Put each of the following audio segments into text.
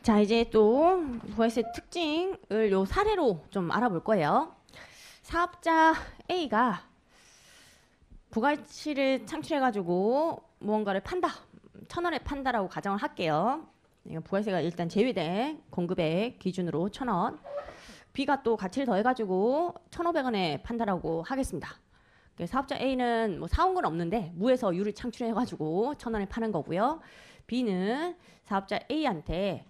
자, 이제 또 부가세의 특징을 요 사례로 좀 알아볼 거예요. 사업자 A가 부가가치를 창출해가지고 무언가를 판다. 1,000원에 판다라고 가정을 할게요. 부가세가 일단 제외된 공급액 기준으로 1,000원. B가 또 가치를 더해가지고 1,500원에 판다라고 하겠습니다. 사업자 A는 뭐 사온 건 없는데 무에서 유를 창출해가지고 1,000원에 파는 거고요. B는 사업자 A한테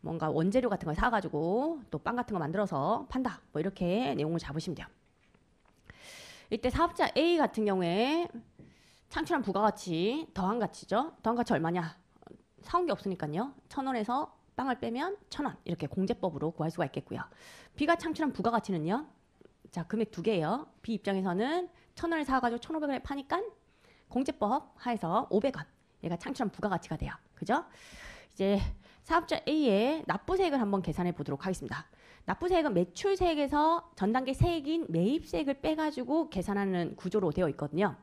뭔가 원재료 같은 걸 사가지고 또 빵 같은 거 만들어서 판다. 뭐 이렇게 내용을 잡으시면 돼요. 이때 사업자 A 같은 경우에 창출한 부가가치 더한 가치죠. 더한 가치 얼마냐? 사온 게 없으니까요. 1,000원에서 빵을 빼면 1,000원 이렇게 공제법으로 구할 수가 있겠고요. B가 창출한 부가가치는요. 자, 금액 두 개예요. B 입장에서는 1,000원을 사가지고 1,500원에 파니까 공제법 하에서 500원. 얘가 창출한 부가가치가 돼요. 그죠? 이제 사업자 A의 납부세액을 한번 계산해 보도록 하겠습니다. 납부세액은 매출세액에서 전단계 세액인 매입세액을 빼가지고 계산하는 구조로 되어 있거든요.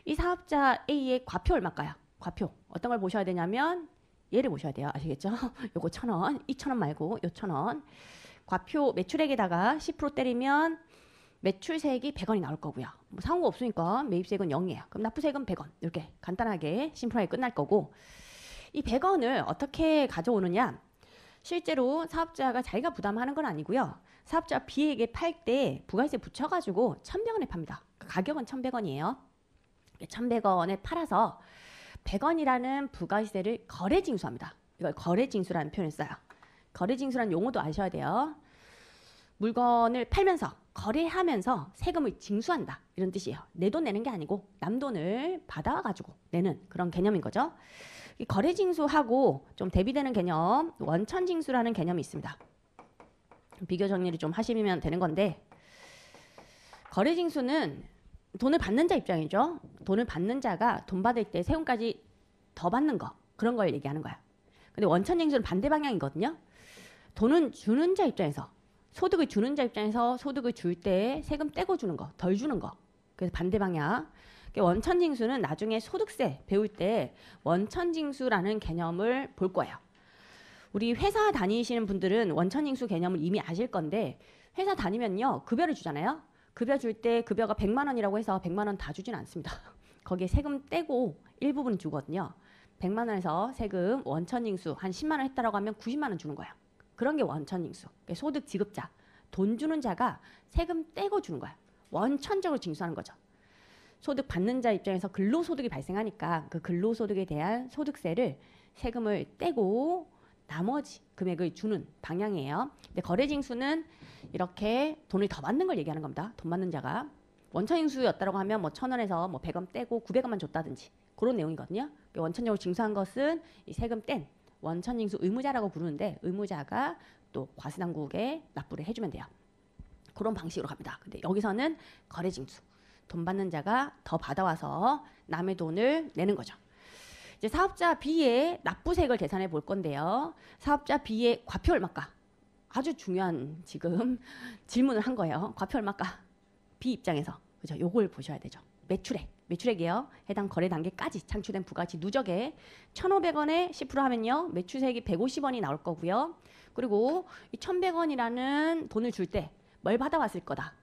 이 사업자 A의 과표 얼마일까요? 과표. 어떤 걸 보셔야 되냐면 얘를 보셔야 돼요. 아시겠죠? 요거 1,000원, 2,000원 말고 요 1,000원. 과표 매출액에다가 10% 때리면 매출세액이 100원이 나올 거고요. 뭐 사온 거 없으니까 매입세액은 0이에요. 그럼 납부세액은 100원. 이렇게 간단하게 심플하게 끝날 거고, 이 100원을 어떻게 가져오느냐? 실제로 사업자가 자기가 부담하는 건 아니고요. 사업자 B에게 팔 때 부가세 붙여가지고 1,100원에 팝니다. 가격은 1,100원이에요. 1,100원에 팔아서 100원이라는 부가세를 거래징수합니다. 이걸 거래징수라는 표현을 써요. 거래징수라는 용어도 아셔야 돼요. 물건을 팔면서 거래하면서 세금을 징수한다 이런 뜻이에요. 내 돈 내는 게 아니고 남 돈을 받아가지고 내는 그런 개념인 거죠. 이 거래징수하고 좀 대비되는 개념 원천징수라는 개념이 있습니다. 비교 정리를 좀 하시면 되는 건데, 거래징수는 돈을 받는 자 입장이죠. 돈을 받는 자가 돈 받을 때 세금까지 더 받는 거, 그런 걸 얘기하는 거야. 근데 원천징수는 반대 방향이거든요. 돈은 주는 자 입장에서, 소득을 주는 자 입장에서 소득을 줄 때 세금 떼고 주는 거, 덜 주는 거. 그래서 반대 방향. 원천징수는 나중에 소득세 배울 때 원천징수라는 개념을 볼 거예요. 우리 회사 다니시는 분들은 원천징수 개념을 이미 아실 건데, 회사 다니면요 급여를 주잖아요. 급여 줄 때 급여가 100만 원이라고 해서 100만 원 다 주진 않습니다. 거기에 세금 떼고 일부분 주거든요. 100만 원에서 세금 원천징수 한 10만 원 했다라고 하면 90만 원 주는 거예요. 그런 게 원천징수. 소득 지급자, 돈 주는 자가 세금 떼고 주는 거야. 원천적으로 징수하는 거죠. 소득 받는 자 입장에서 근로소득이 발생하니까 그 근로소득에 대한 소득세를 세금을 떼고 나머지 금액을 주는 방향이에요. 근데 거래징수는 이렇게 돈을 더 받는 걸 얘기하는 겁니다. 돈 받는 자가. 원천징수였다고 하면 뭐 1,000원에서 뭐 100원 떼고 900원만 줬다든지 그런 내용이거든요. 원천적으로 징수한 것은 이 세금 뗀 원천징수 의무자라고 부르는데, 의무자가 또 과세당국에 납부를 해주면 돼요. 그런 방식으로 갑니다. 근데 여기서는 거래징수. 돈 받는 자가 더 받아와서 남의 돈을 내는 거죠. 이제 사업자 B의 납부세액을 계산해 볼 건데요. 사업자 B의 과표 얼마일까? 아주 중요한 지금 질문을 한 거예요. 과표 얼마일까? B 입장에서. 그죠? 요걸 보셔야 되죠. 매출액이에요. 해당 거래 단계까지 창출된 부가가치 누적에 1,500원에 10% 하면요. 매출세액이 150원이 나올 거고요. 그리고 이 1,100원이라는 돈을 줄 때 뭘 받아왔을 거다?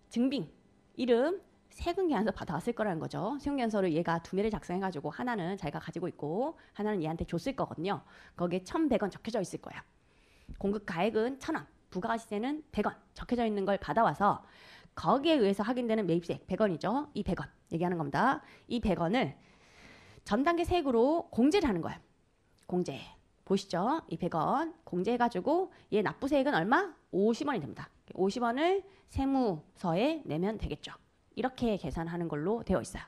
증빙. 이름, 세금계산서 받아왔을 거라는 거죠. 세금계산서를 얘가 두 매를 작성해가지고 하나는 자기가 가지고 있고 하나는 얘한테 줬을 거거든요. 거기에 1,100원 적혀져 있을 거예요. 공급가액은 1,000원, 부가가치세는 100원 적혀져 있는 걸 받아와서 거기에 의해서 확인되는 매입세액 100원이죠. 이 100원 얘기하는 겁니다. 이 100원을 전단계 세액으로 공제를 하는 거예요. 공제. 보시죠. 이 100원 공제해가지고 얘 납부세액은 얼마? 50원이 됩니다. 50원을 세무서에 내면 되겠죠. 이렇게 계산하는 걸로 되어 있어요.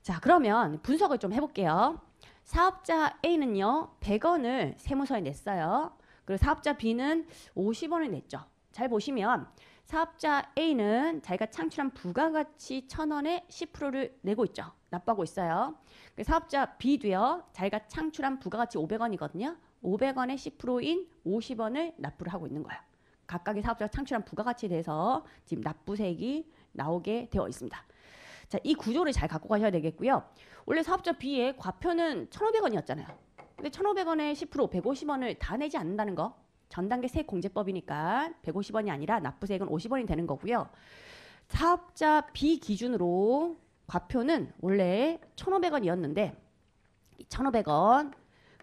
자, 그러면 분석을 좀 해볼게요. 사업자 A는요 100원을 세무서에 냈어요. 그리고 사업자 B는 50원을 냈죠. 잘 보시면 사업자 A는 자기가 창출한 부가가치 1,000원에 10%를 내고 있죠. 납부하고 있어요. 사업자 B도요. 자기가 창출한 부가가치 500원이거든요. 500원의 10%인 50원을 납부를 하고 있는 거예요. 각각의 사업자가 창출한 부가가치에 대해서 지금 납부세액이 나오게 되어 있습니다. 자, 이 구조를 잘 갖고 가셔야 되겠고요. 원래 사업자 B의 과표는 1,500원이었잖아요. 근데 1,500원에 10% 150원을 다 내지 않는다는 거. 전단계 세액공제법이니까 150원이 아니라 납부세액은 50원이 되는 거고요. 사업자 B 기준으로 과표는 원래 1,500원이었는데 1,500원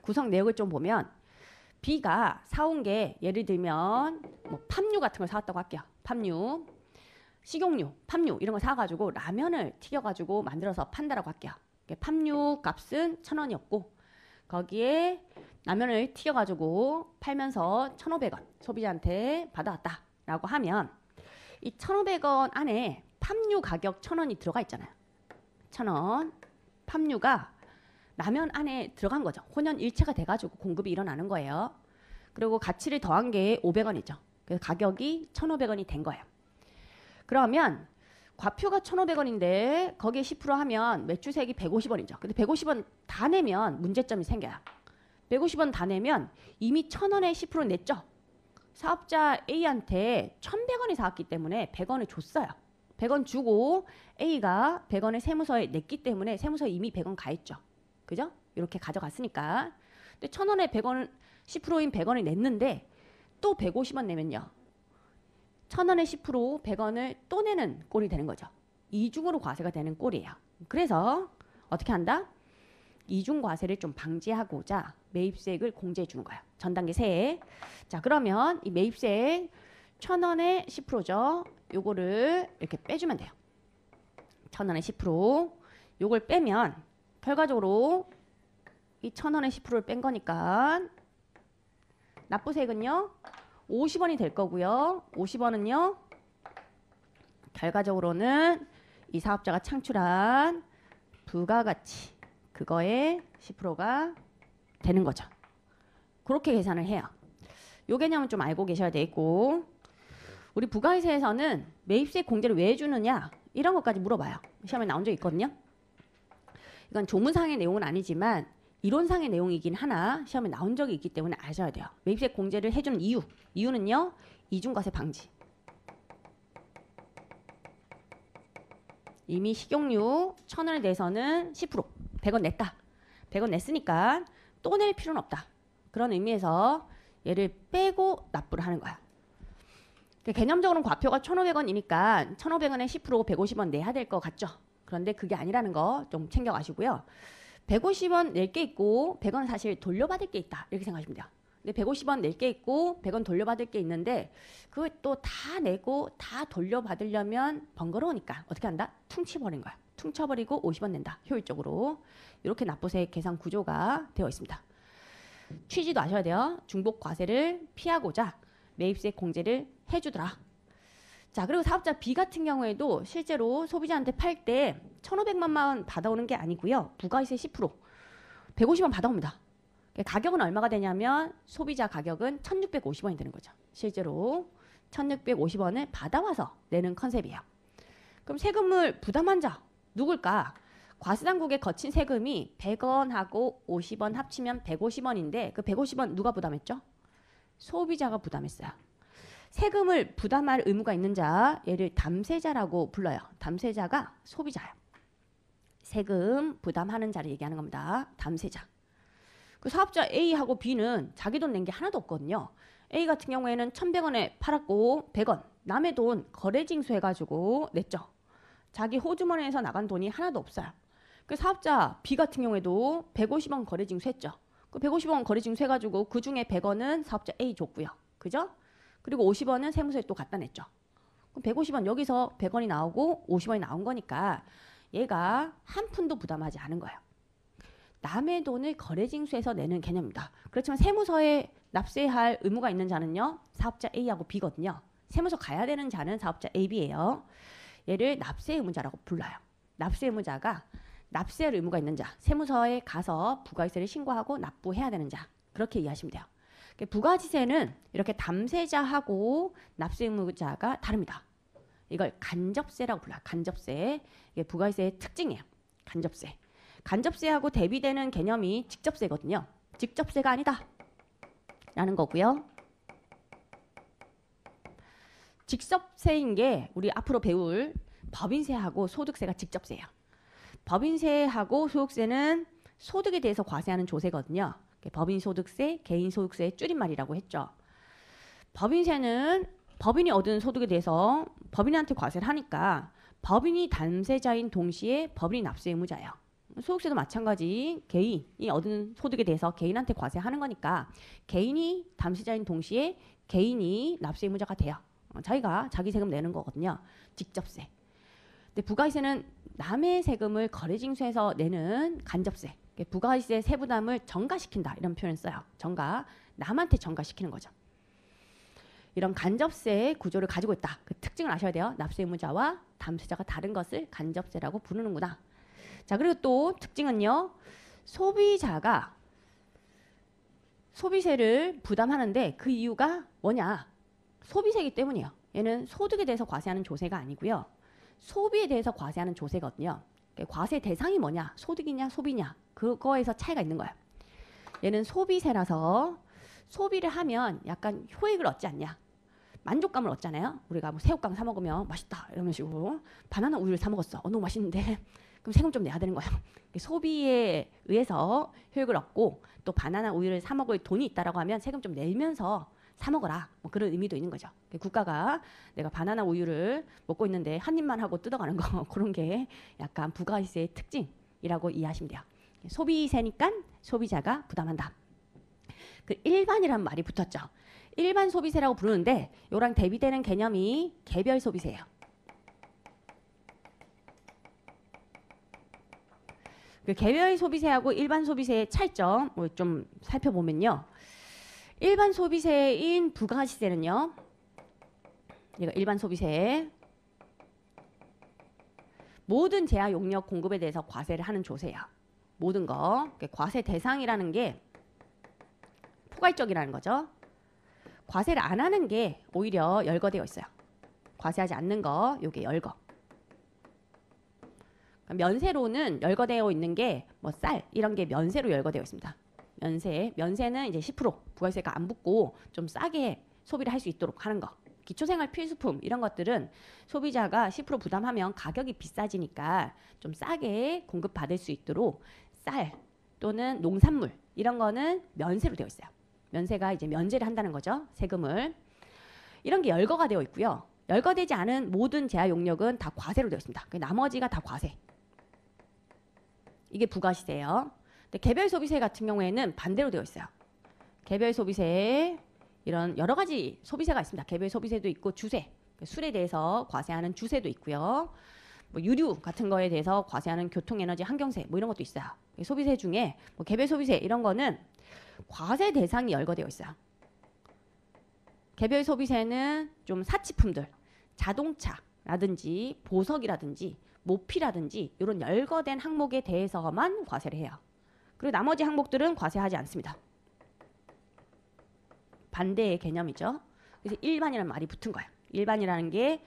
구성 내역을 좀 보면 B가 사온 게 예를 들면 뭐 팜유 같은 걸 사왔다고 할게요. 팜유, 식용유, 팜유 이런 거 사가지고 라면을 튀겨가지고 만들어서 판다라고 할게요. 팜유 값은 1,000원이었고 거기에 라면을 튀겨가지고 팔면서 1,500원 소비자한테 받아왔다라고 하면 이 1,500원 안에 팜유 가격 1,000원이 들어가 있잖아요. 1,000원 팜유가 라면 안에 들어간 거죠. 혼연일체가 돼가지고 공급이 일어나는 거예요. 그리고 가치를 더한 게 500원이죠. 그래서 가격이 1,500원이 된 거예요. 그러면 과표가 1,500원인데 거기에 10% 하면 매출세액이 150원이죠. 근데 150원 다 내면 문제점이 생겨요. 150원 다 내면 이미 1,000원에 10% 냈죠. 사업자 A한테 1,100원이 사왔기 때문에 100원을 줬어요. 100원 주고 A가 100원을 세무서에 냈기 때문에 세무서에 이미 100원 가했죠. 그죠? 이렇게 가져갔으니까. 근데 1,000원에 100원, 10%인 100원을 냈는데 또 150원 내면요. 1,000원에 10% 100원을 또 내는 꼴이 되는 거죠. 이중으로 과세가 되는 꼴이에요. 그래서 어떻게 한다? 이중과세를 좀 방지하고자 매입세액을 공제해 주는 거예요. 전단계 세액. 자, 그러면 이 매입세액 1,000원에 10%죠. 요거를 이렇게 빼주면 돼요. 1,000원에 10%. 요걸 빼면 결과적으로 이 1,000원에 10%를 뺀 거니까 납부세액은요. 50원이 될 거고요. 50원은요. 결과적으로는 이 사업자가 창출한 부가가치 그거의 10%가 되는 거죠. 그렇게 계산을 해요. 요 개념은 좀 알고 계셔야 되고 우리 부가세에서는 매입세액 공제를 왜 해주느냐 이런 것까지 물어봐요. 시험에 나온 적 있거든요. 이건 조문상의 내용은 아니지만 이론상의 내용이긴 하나 시험에 나온 적이 있기 때문에 아셔야 돼요. 매입세액 공제를 해주는 이유는요. 이중과세 방지. 이미 식용유 1,000원에 대해서는 10% 100원 냈다. 100원 냈으니까 또 낼 필요는 없다. 그런 의미에서 얘를 빼고 납부를 하는 거야. 개념적으로는 과표가 1,500원이니까 1,500원에 10% 150원 내야 될 것 같죠. 그런데 그게 아니라는 거 좀 챙겨가시고요. 150원 낼 게 있고 100원 사실 돌려받을 게 있다. 이렇게 생각하시면 돼요. 근데 150원 낼 게 있고 100원 돌려받을 게 있는데 그걸 또 다 내고 다 돌려받으려면 번거로우니까 어떻게 한다? 퉁쳐버린 거야. 퉁쳐버리고 50원 낸다. 효율적으로. 이렇게 납부세액 계산 구조가 되어 있습니다. 취지도 아셔야 돼요. 중복 과세를 피하고자 매입세액 공제를 해주더라. 자, 그리고 사업자 B 같은 경우에도 실제로 소비자한테 팔 때 1,500만 원 받아오는 게 아니고요. 부가세 10% 150원 받아옵니다. 가격은 얼마가 되냐면 소비자 가격은 1,650원이 되는 거죠. 실제로 1,650원을 받아와서 내는 컨셉이에요. 그럼 세금을 부담한 자 누굴까? 과세당국에 거친 세금이 100원하고 50원 합치면 150원인데 그 150원 누가 부담했죠? 소비자가 부담했어요. 세금을 부담할 의무가 있는 자, 얘를 담세자라고 불러요. 담세자가 소비자예요. 세금 부담하는 자를 얘기하는 겁니다. 담세자. 그 사업자 A하고 B는 자기 돈 낸 게 하나도 없거든요. A 같은 경우에는 1,100원에 팔았고 100원 남의 돈 거래징수 해가지고 냈죠. 자기 호주머니에서 나간 돈이 하나도 없어요. 그 사업자 B 같은 경우에도 150원 거래징수 했죠. 그 150원 거래징수 해가지고 그 중에 100원은 사업자 A 줬고요. 그죠? 그리고 50원은 세무서에 또 갖다 냈죠. 그럼 150원 여기서 100원이 나오고 50원이 나온 거니까 얘가 한 푼도 부담하지 않은 거예요. 남의 돈을 거래징수해서 내는 개념입니다. 그렇지만 세무서에 납세할 의무가 있는 자는요. 사업자 A하고 B거든요. 세무서 가야 되는 자는 사업자 A, B예요. 얘를 납세 의무자라고 불러요. 납세 의무자가 납세할 의무가 있는 자, 세무서에 가서 부가세를 신고하고 납부해야 되는 자. 그렇게 이해하시면 돼요. 부가지세는 이렇게 담세자하고 납세 의무자가 다릅니다. 이걸 간접세라고 불러요. 간접세. 이게 부가세의 특징이에요. 간접세. 간접세하고 대비되는 개념이 직접세거든요. 직접세가 아니다. 라는 거고요. 직접세인 게 우리 앞으로 배울 법인세하고 소득세가 직접세예요. 법인세하고 소득세는 소득에 대해서 과세하는 조세거든요. 법인소득세, 개인소득세의 줄임말이라고 했죠. 법인세는 법인이 얻은 소득에 대해서 법인한테 과세를 하니까 법인이 담세자인 동시에 법인이 납세 의무자예요. 소득세도 마찬가지 개인이 얻은 소득에 대해서 개인한테 과세하는 거니까 개인이 담세자인 동시에 개인이 납세 의무자가 돼요. 자기가 자기 세금 내는 거거든요. 직접세. 근데 부가세는 남의 세금을 거래징수해서 내는 간접세. 부가세 세부담을 전가시킨다 이런 표현을 써요. 전가, 남한테 전가시키는 거죠. 이런 간접세 구조를 가지고 있다. 그 특징을 아셔야 돼요. 납세 의무자와 담세자가 다른 것을 간접세라고 부르는구나. 자, 그리고 또 특징은요. 소비자가 소비세를 부담하는데 그 이유가 뭐냐? 소비세이기 때문이에요. 얘는 소득에 대해서 과세하는 조세가 아니고요. 소비에 대해서 과세하는 조세거든요. 과세 대상이 뭐냐? 소득이냐 소비냐? 그거에서 차이가 있는 거예요. 얘는 소비세라서 소비를 하면 약간 효익을 얻지 않냐? 만족감을 얻잖아요. 우리가 뭐 새우깡 사 먹으면 맛있다 이런 식으로 바나나 우유를 사 먹었어. 너무 맛있는데 그럼 세금 좀 내야 되는 거예요. 소비에 의해서 효익을 얻고 또 바나나 우유를 사 먹을 돈이 있다라고 하면 세금 좀 내면서 사 먹어라. 뭐 그런 의미도 있는 거죠. 국가가 내가 바나나 우유를 먹고 있는데 한 입만 하고 뜯어가는 거 그런 게 약간 부가세의 특징이라고 이해하시면 돼요. 소비세니까 소비자가 부담한다. 그 일반이란 말이 붙었죠. 일반 소비세라고 부르는데 이랑 대비되는 개념이 개별 소비세예요. 그 개별 소비세하고 일반 소비세의 차이점 좀 살펴보면요. 일반 소비세인 부가시세는요. 이거 일반 소비세. 모든 제한 용역 공급에 대해서 과세를 하는 조세예요. 모든 거. 과세 대상이라는 게 포괄적이라는 거죠. 과세를 안 하는 게 오히려 열거되어 있어요. 과세하지 않는 거, 요게 열거. 면세로는 열거되어 있는 게 뭐 쌀 이런 게 면세로 열거되어 있습니다. 면세는 이제 10% 부가세가 안 붙고 좀 싸게 소비를 할 수 있도록 하는 거. 기초생활 필수품 이런 것들은 소비자가 10% 부담하면 가격이 비싸지니까 좀 싸게 공급받을 수 있도록 쌀 또는 농산물 이런 거는 면세로 되어 있어요. 면세가 이제 면제를 한다는 거죠. 세금을. 이런 게 열거가 되어 있고요. 열거되지 않은 모든 제한 용역은 다 과세로 되어 있습니다. 나머지가 다 과세. 이게 부가시세예요. 근데 개별 소비세 같은 경우에는 반대로 되어 있어요. 개별 소비세 이런 여러 가지 소비세가 있습니다. 개별 소비세도 있고 주세, 술에 대해서 과세하는 주세도 있고요. 뭐 유류 같은 거에 대해서 과세하는 교통에너지 환경세 뭐 이런 것도 있어요. 소비세 중에 뭐 개별 소비세 이런 거는 과세 대상이 열거되어 있어요. 개별 소비세는 좀 사치품들, 자동차라든지 보석이라든지 모피라든지 이런 열거된 항목에 대해서만 과세를 해요. 그리고 나머지 항목들은 과세하지 않습니다. 반대의 개념이죠. 그래서 일반이라는 말이 붙은 거예요. 일반이라는 게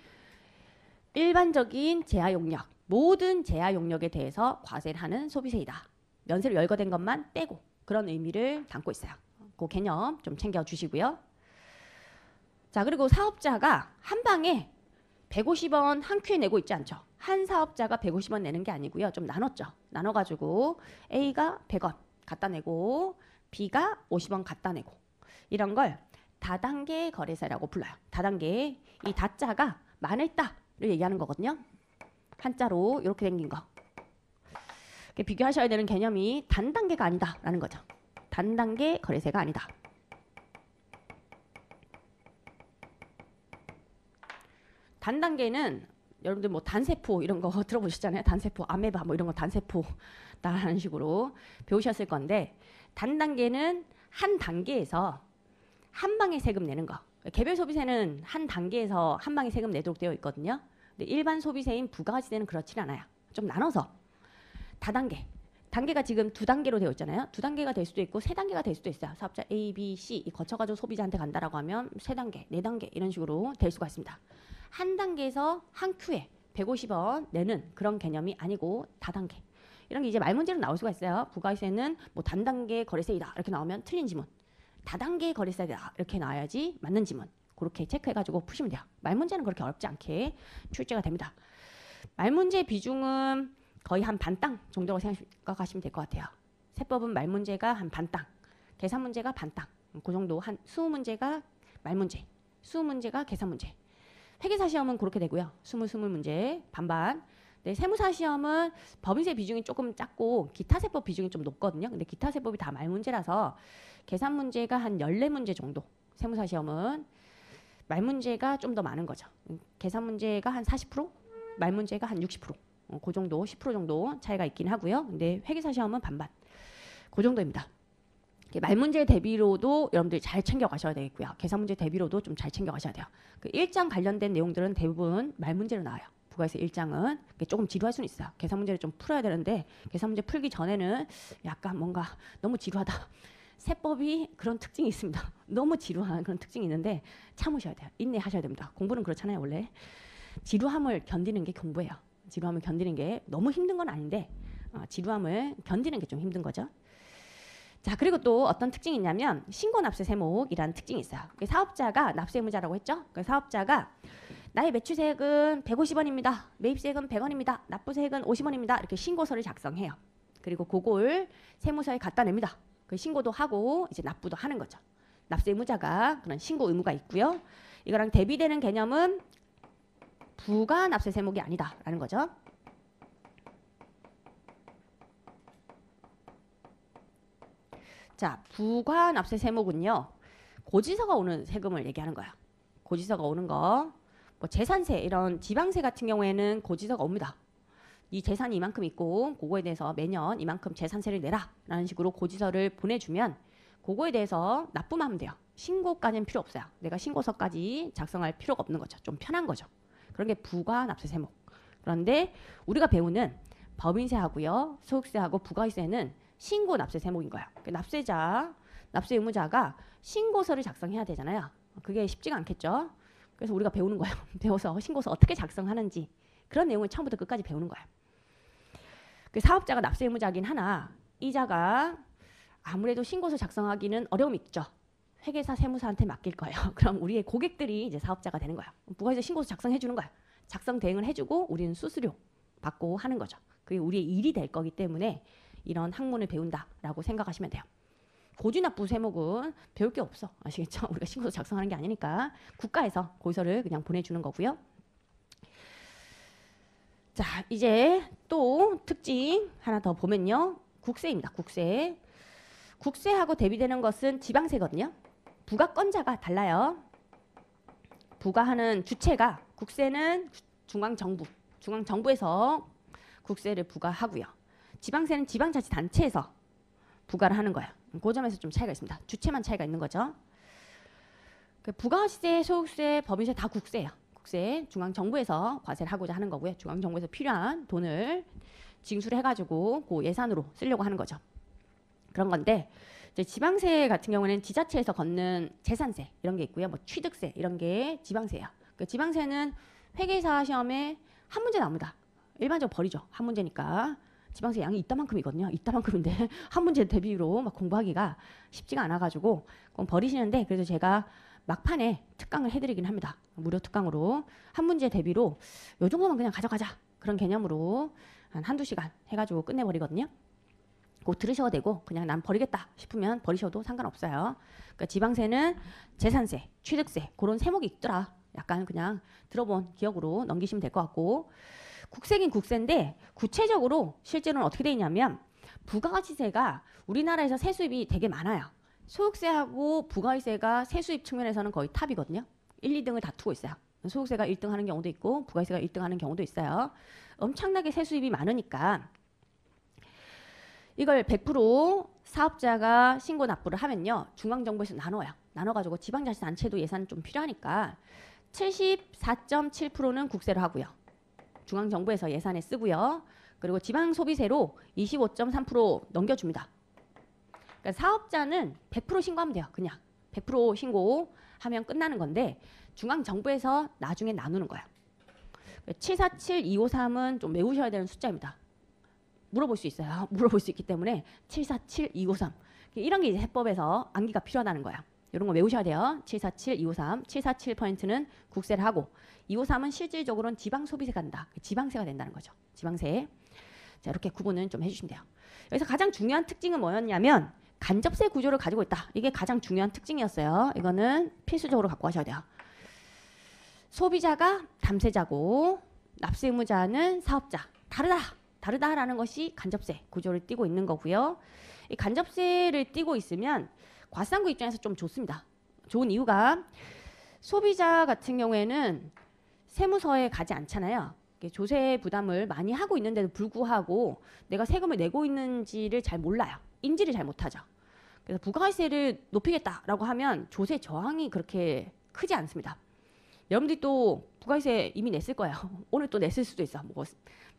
일반적인 제한 용역, 모든 제한 용역에 대해서 과세를 하는 소비세이다. 면세로 열거된 것만 떼고 그런 의미를 담고 있어요. 그 개념 좀 챙겨주시고요. 자, 그리고 사업자가 한 방에 150원 한 큐에 내고 있지 않죠. 한 사업자가 150원 내는 게 아니고요. 좀 나눴죠. 나눠가지고 A가 100원 갖다 내고 B가 50원 갖다 내고 이런 걸 다단계 거래세라고 불러요. 다단계. 이 다자가 많을다를 얘기하는 거거든요. 한자로 이렇게 생긴 거. 비교하셔야 되는 개념이 단단계가 아니다라는 거죠. 단단계 거래세가 아니다. 단단계는 여러분들 뭐 단세포 이런 거 들어보셨잖아요. 단세포, 아메바 뭐 이런 거 단세포다라는 식으로 배우셨을 건데 단단계는 한 단계에서 한 방에 세금 내는 거. 개별 소비세는 한 단계에서 한 방에 세금 내도록 되어 있거든요. 근데 일반 소비세인 부가가치세는 그렇진 않아요. 좀 나눠서 다단계. 단계가 지금 2단계로 되어 있잖아요. 2단계가 될 수도 있고 3단계가 될 수도 있어요. 사업자 A, B, C 거쳐가지고 소비자한테 간다라고 하면 3단계, 4단계 이런 식으로 될 수가 있습니다. 한 단계에서 한 큐에 150원 내는 그런 개념이 아니고 다단계. 이런 게 이제 말문제로 나올 수가 있어요. 부가세는 뭐 단단계 거래세이다 이렇게 나오면 틀린 지문. 다단계 거래세이다 이렇게 나와야지 맞는 지문. 그렇게 체크해가지고 푸시면 돼요. 말문제는 그렇게 어렵지 않게 출제가 됩니다. 말문제 비중은 거의 한 반땅 정도로 생각하시면 될 것 같아요. 세법은 말문제가 한 반땅. 계산 문제가 반땅. 그 정도 한 20문제가 말 문제, 20문제가 계산 문제. 회계사 시험은 그렇게 되고요. 20문제 반반. 네, 세무사 시험은 법인세 비중이 조금 작고 기타세법 비중이 좀 높거든요. 근데 기타세법이 다 말 문제라서 계산 문제가 한 14문제 정도. 세무사 시험은 말 문제가 좀 더 많은 거죠. 계산 문제가 한 40%, 말 문제가 한 60%. 그 정도, 10% 정도 차이가 있긴 하고요. 근데 회계사 시험은 반반. 그 정도입니다. 말 문제 대비로도 여러분들이 잘 챙겨 가셔야 되겠고요. 계산 문제 대비로도 좀 잘 챙겨 가셔야 돼요. 그 1장 관련된 내용들은 대부분 말 문제로 나와요. 부가세 1장은 조금 지루할 수는 있어요. 계산 문제를 좀 풀어야 되는데 계산 문제 풀기 전에는 약간 뭔가 너무 지루하다. 세법이 그런 특징이 있습니다. 너무 지루한 그런 특징이 있는데 참으셔야 돼요. 인내하셔야 됩니다. 공부는 그렇잖아요. 원래 지루함을 견디는 게 공부예요. 지루함을 견디는 게 너무 힘든 건 아닌데 지루함을 견디는 게 좀 힘든 거죠. 자, 그리고 또 어떤 특징이 있냐면 신고납세 세목이라는 특징이 있어요. 사업자가 납세 의무자라고 했죠. 사업자가 나의 매출세액은 150원입니다. 매입세액은 100원입니다. 납부세액은 50원입니다. 이렇게 신고서를 작성해요. 그리고 그걸 세무서에 갖다 냅니다. 그 신고도 하고 이제 납부도 하는 거죠. 납세 의무자가 그런 신고 의무가 있고요. 이거랑 대비되는 개념은 부가 납세 세목이 아니다라는 거죠. 자, 부가 납세 세목은요. 고지서가 오는 세금을 얘기하는 거야. 고지서가 오는 거. 뭐 재산세 이런 지방세 같은 경우에는 고지서가 옵니다. 이 재산이 이만큼 있고 그거에 대해서 매년 이만큼 재산세를 내라 라는 식으로 고지서를 보내주면 그거에 대해서 납부만 하면 돼요. 신고까지는 필요 없어요. 내가 신고서까지 작성할 필요가 없는 거죠. 좀 편한 거죠. 그런 게 부가 납세 세목. 그런데 우리가 배우는 법인세하고요, 소득세하고 부가세는 신고 납세 세목인 거야. 납세자, 납세 의무자가 신고서를 작성해야 되잖아요. 그게 쉽지가 않겠죠. 그래서 우리가 배우는 거예요. 배워서 신고서 어떻게 작성하는지 그런 내용을 처음부터 끝까지 배우는 거예요. 그 사업자가 납세 의무자긴 하나 이자가 아무래도 신고서 작성하기는 어려움이 있죠. 회계사, 세무사한테 맡길 거예요. 그럼 우리의 고객들이 이제 사업자가 되는 거예요. 부가세 신고서 작성해 주는 거예요. 작성 대행을 해주고 우리는 수수료 받고 하는 거죠. 그게 우리의 일이 될 거기 때문에 이런 학문을 배운다라고 생각하시면 돼요. 고지납부 세목은 배울 게 없어. 아시겠죠? 우리가 신고서 작성하는 게 아니니까 국가에서 고지서를 그냥 보내주는 거고요. 자, 이제 또 특징 하나 더 보면요. 국세입니다. 국세. 국세하고 대비되는 것은 지방세거든요. 부가권자가 달라요. 부과하는 주체가 국세는 중앙정부에서 국세를 부과하고요. 지방세는 지방자치단체에서 부과를 하는 거예요. 그 점에서 좀 차이가 있습니다. 주체만 차이가 있는 거죠. 부가세, 소득세, 법인세 다 국세예요. 국세 중앙정부에서 과세를 하고자 하는 거고요. 중앙정부에서 필요한 돈을 징수해가지고 그 예산으로 쓰려고 하는 거죠. 그런 건데 이제 지방세 같은 경우는 지자체에서 걷는 재산세 이런 게 있고요. 뭐 취득세 이런 게 지방세예요. 지방세는 회계사 시험에 한 문제 나옵니다. 일반적으로 버리죠. 한 문제니까. 지방세 양이 이따만큼이거든요. 이따만큼인데 한 문제 대비로 막 공부하기가 쉽지가 않아가지고 그건 버리시는데 그래도 제가 막판에 특강을 해드리긴 합니다. 무료 특강으로 한 문제 대비로 요 정도만 그냥 가져가자 그런 개념으로 한 한두 시간 해가지고 끝내버리거든요. 그거 들으셔도 되고 그냥 난 버리겠다 싶으면 버리셔도 상관없어요. 그러니까 지방세는 재산세, 취득세 그런 세목이 있더라. 약간 그냥 들어본 기억으로 넘기시면 될 것 같고 국세긴 국세인데 구체적으로 실제로는 어떻게 돼 있냐면 부가가치세가 우리나라에서 세수입이 되게 많아요. 소득세하고 부가세가 세수입 측면에서는 거의 탑이거든요. 1, 2등을 다투고 있어요. 소득세가 1등 하는 경우도 있고 부가세가 1등 하는 경우도 있어요. 엄청나게 세수입이 많으니까 이걸 100% 사업자가 신고 납부를 하면요. 중앙정부에서 나눠요. 나눠가지고 지방자치단체도 예산 좀 필요하니까 74.7%는 국세로 하고요. 중앙정부에서 예산에 쓰고요. 그리고 지방소비세로 25.3% 넘겨줍니다. 그러니까 사업자는 100% 신고하면 돼요. 그냥 100% 신고하면 끝나는 건데 중앙정부에서 나중에 나누는 거예요. 747253은 좀 외우셔야 되는 숫자입니다. 물어볼 수 있어요. 물어볼 수 있기 때문에 747253 이런 게 이제 해법에서 암기가 필요하다는 거예요. 이런 거 외우셔야 돼요. 747253 747%는 국세를 하고 253은 실질적으로는 지방소비세 간다. 지방세가 된다는 거죠. 지방세. 자, 이렇게 구분은 좀 해주시면 돼요. 여기서 가장 중요한 특징은 뭐였냐면 간접세 구조를 가지고 있다. 이게 가장 중요한 특징이었어요. 이거는 필수적으로 갖고 가셔야 돼요. 소비자가 담세자고 납세 의무자는 사업자. 다르다라는 것이 간접세 구조를 띠고 있는 거고요. 이 간접세를 띠고 있으면 과세상국 입장에서 좀 좋습니다. 좋은 이유가 소비자 같은 경우에는 세무서에 가지 않잖아요. 조세 부담을 많이 하고 있는데도 불구하고 내가 세금을 내고 있는지를 잘 몰라요. 인지를 잘 못하죠. 그래서 부가세를 높이겠다라고 하면 조세 저항이 그렇게 크지 않습니다. 여러분들이 또 부가세 이미 냈을 거예요. 오늘 또 냈을 수도 있어. 뭐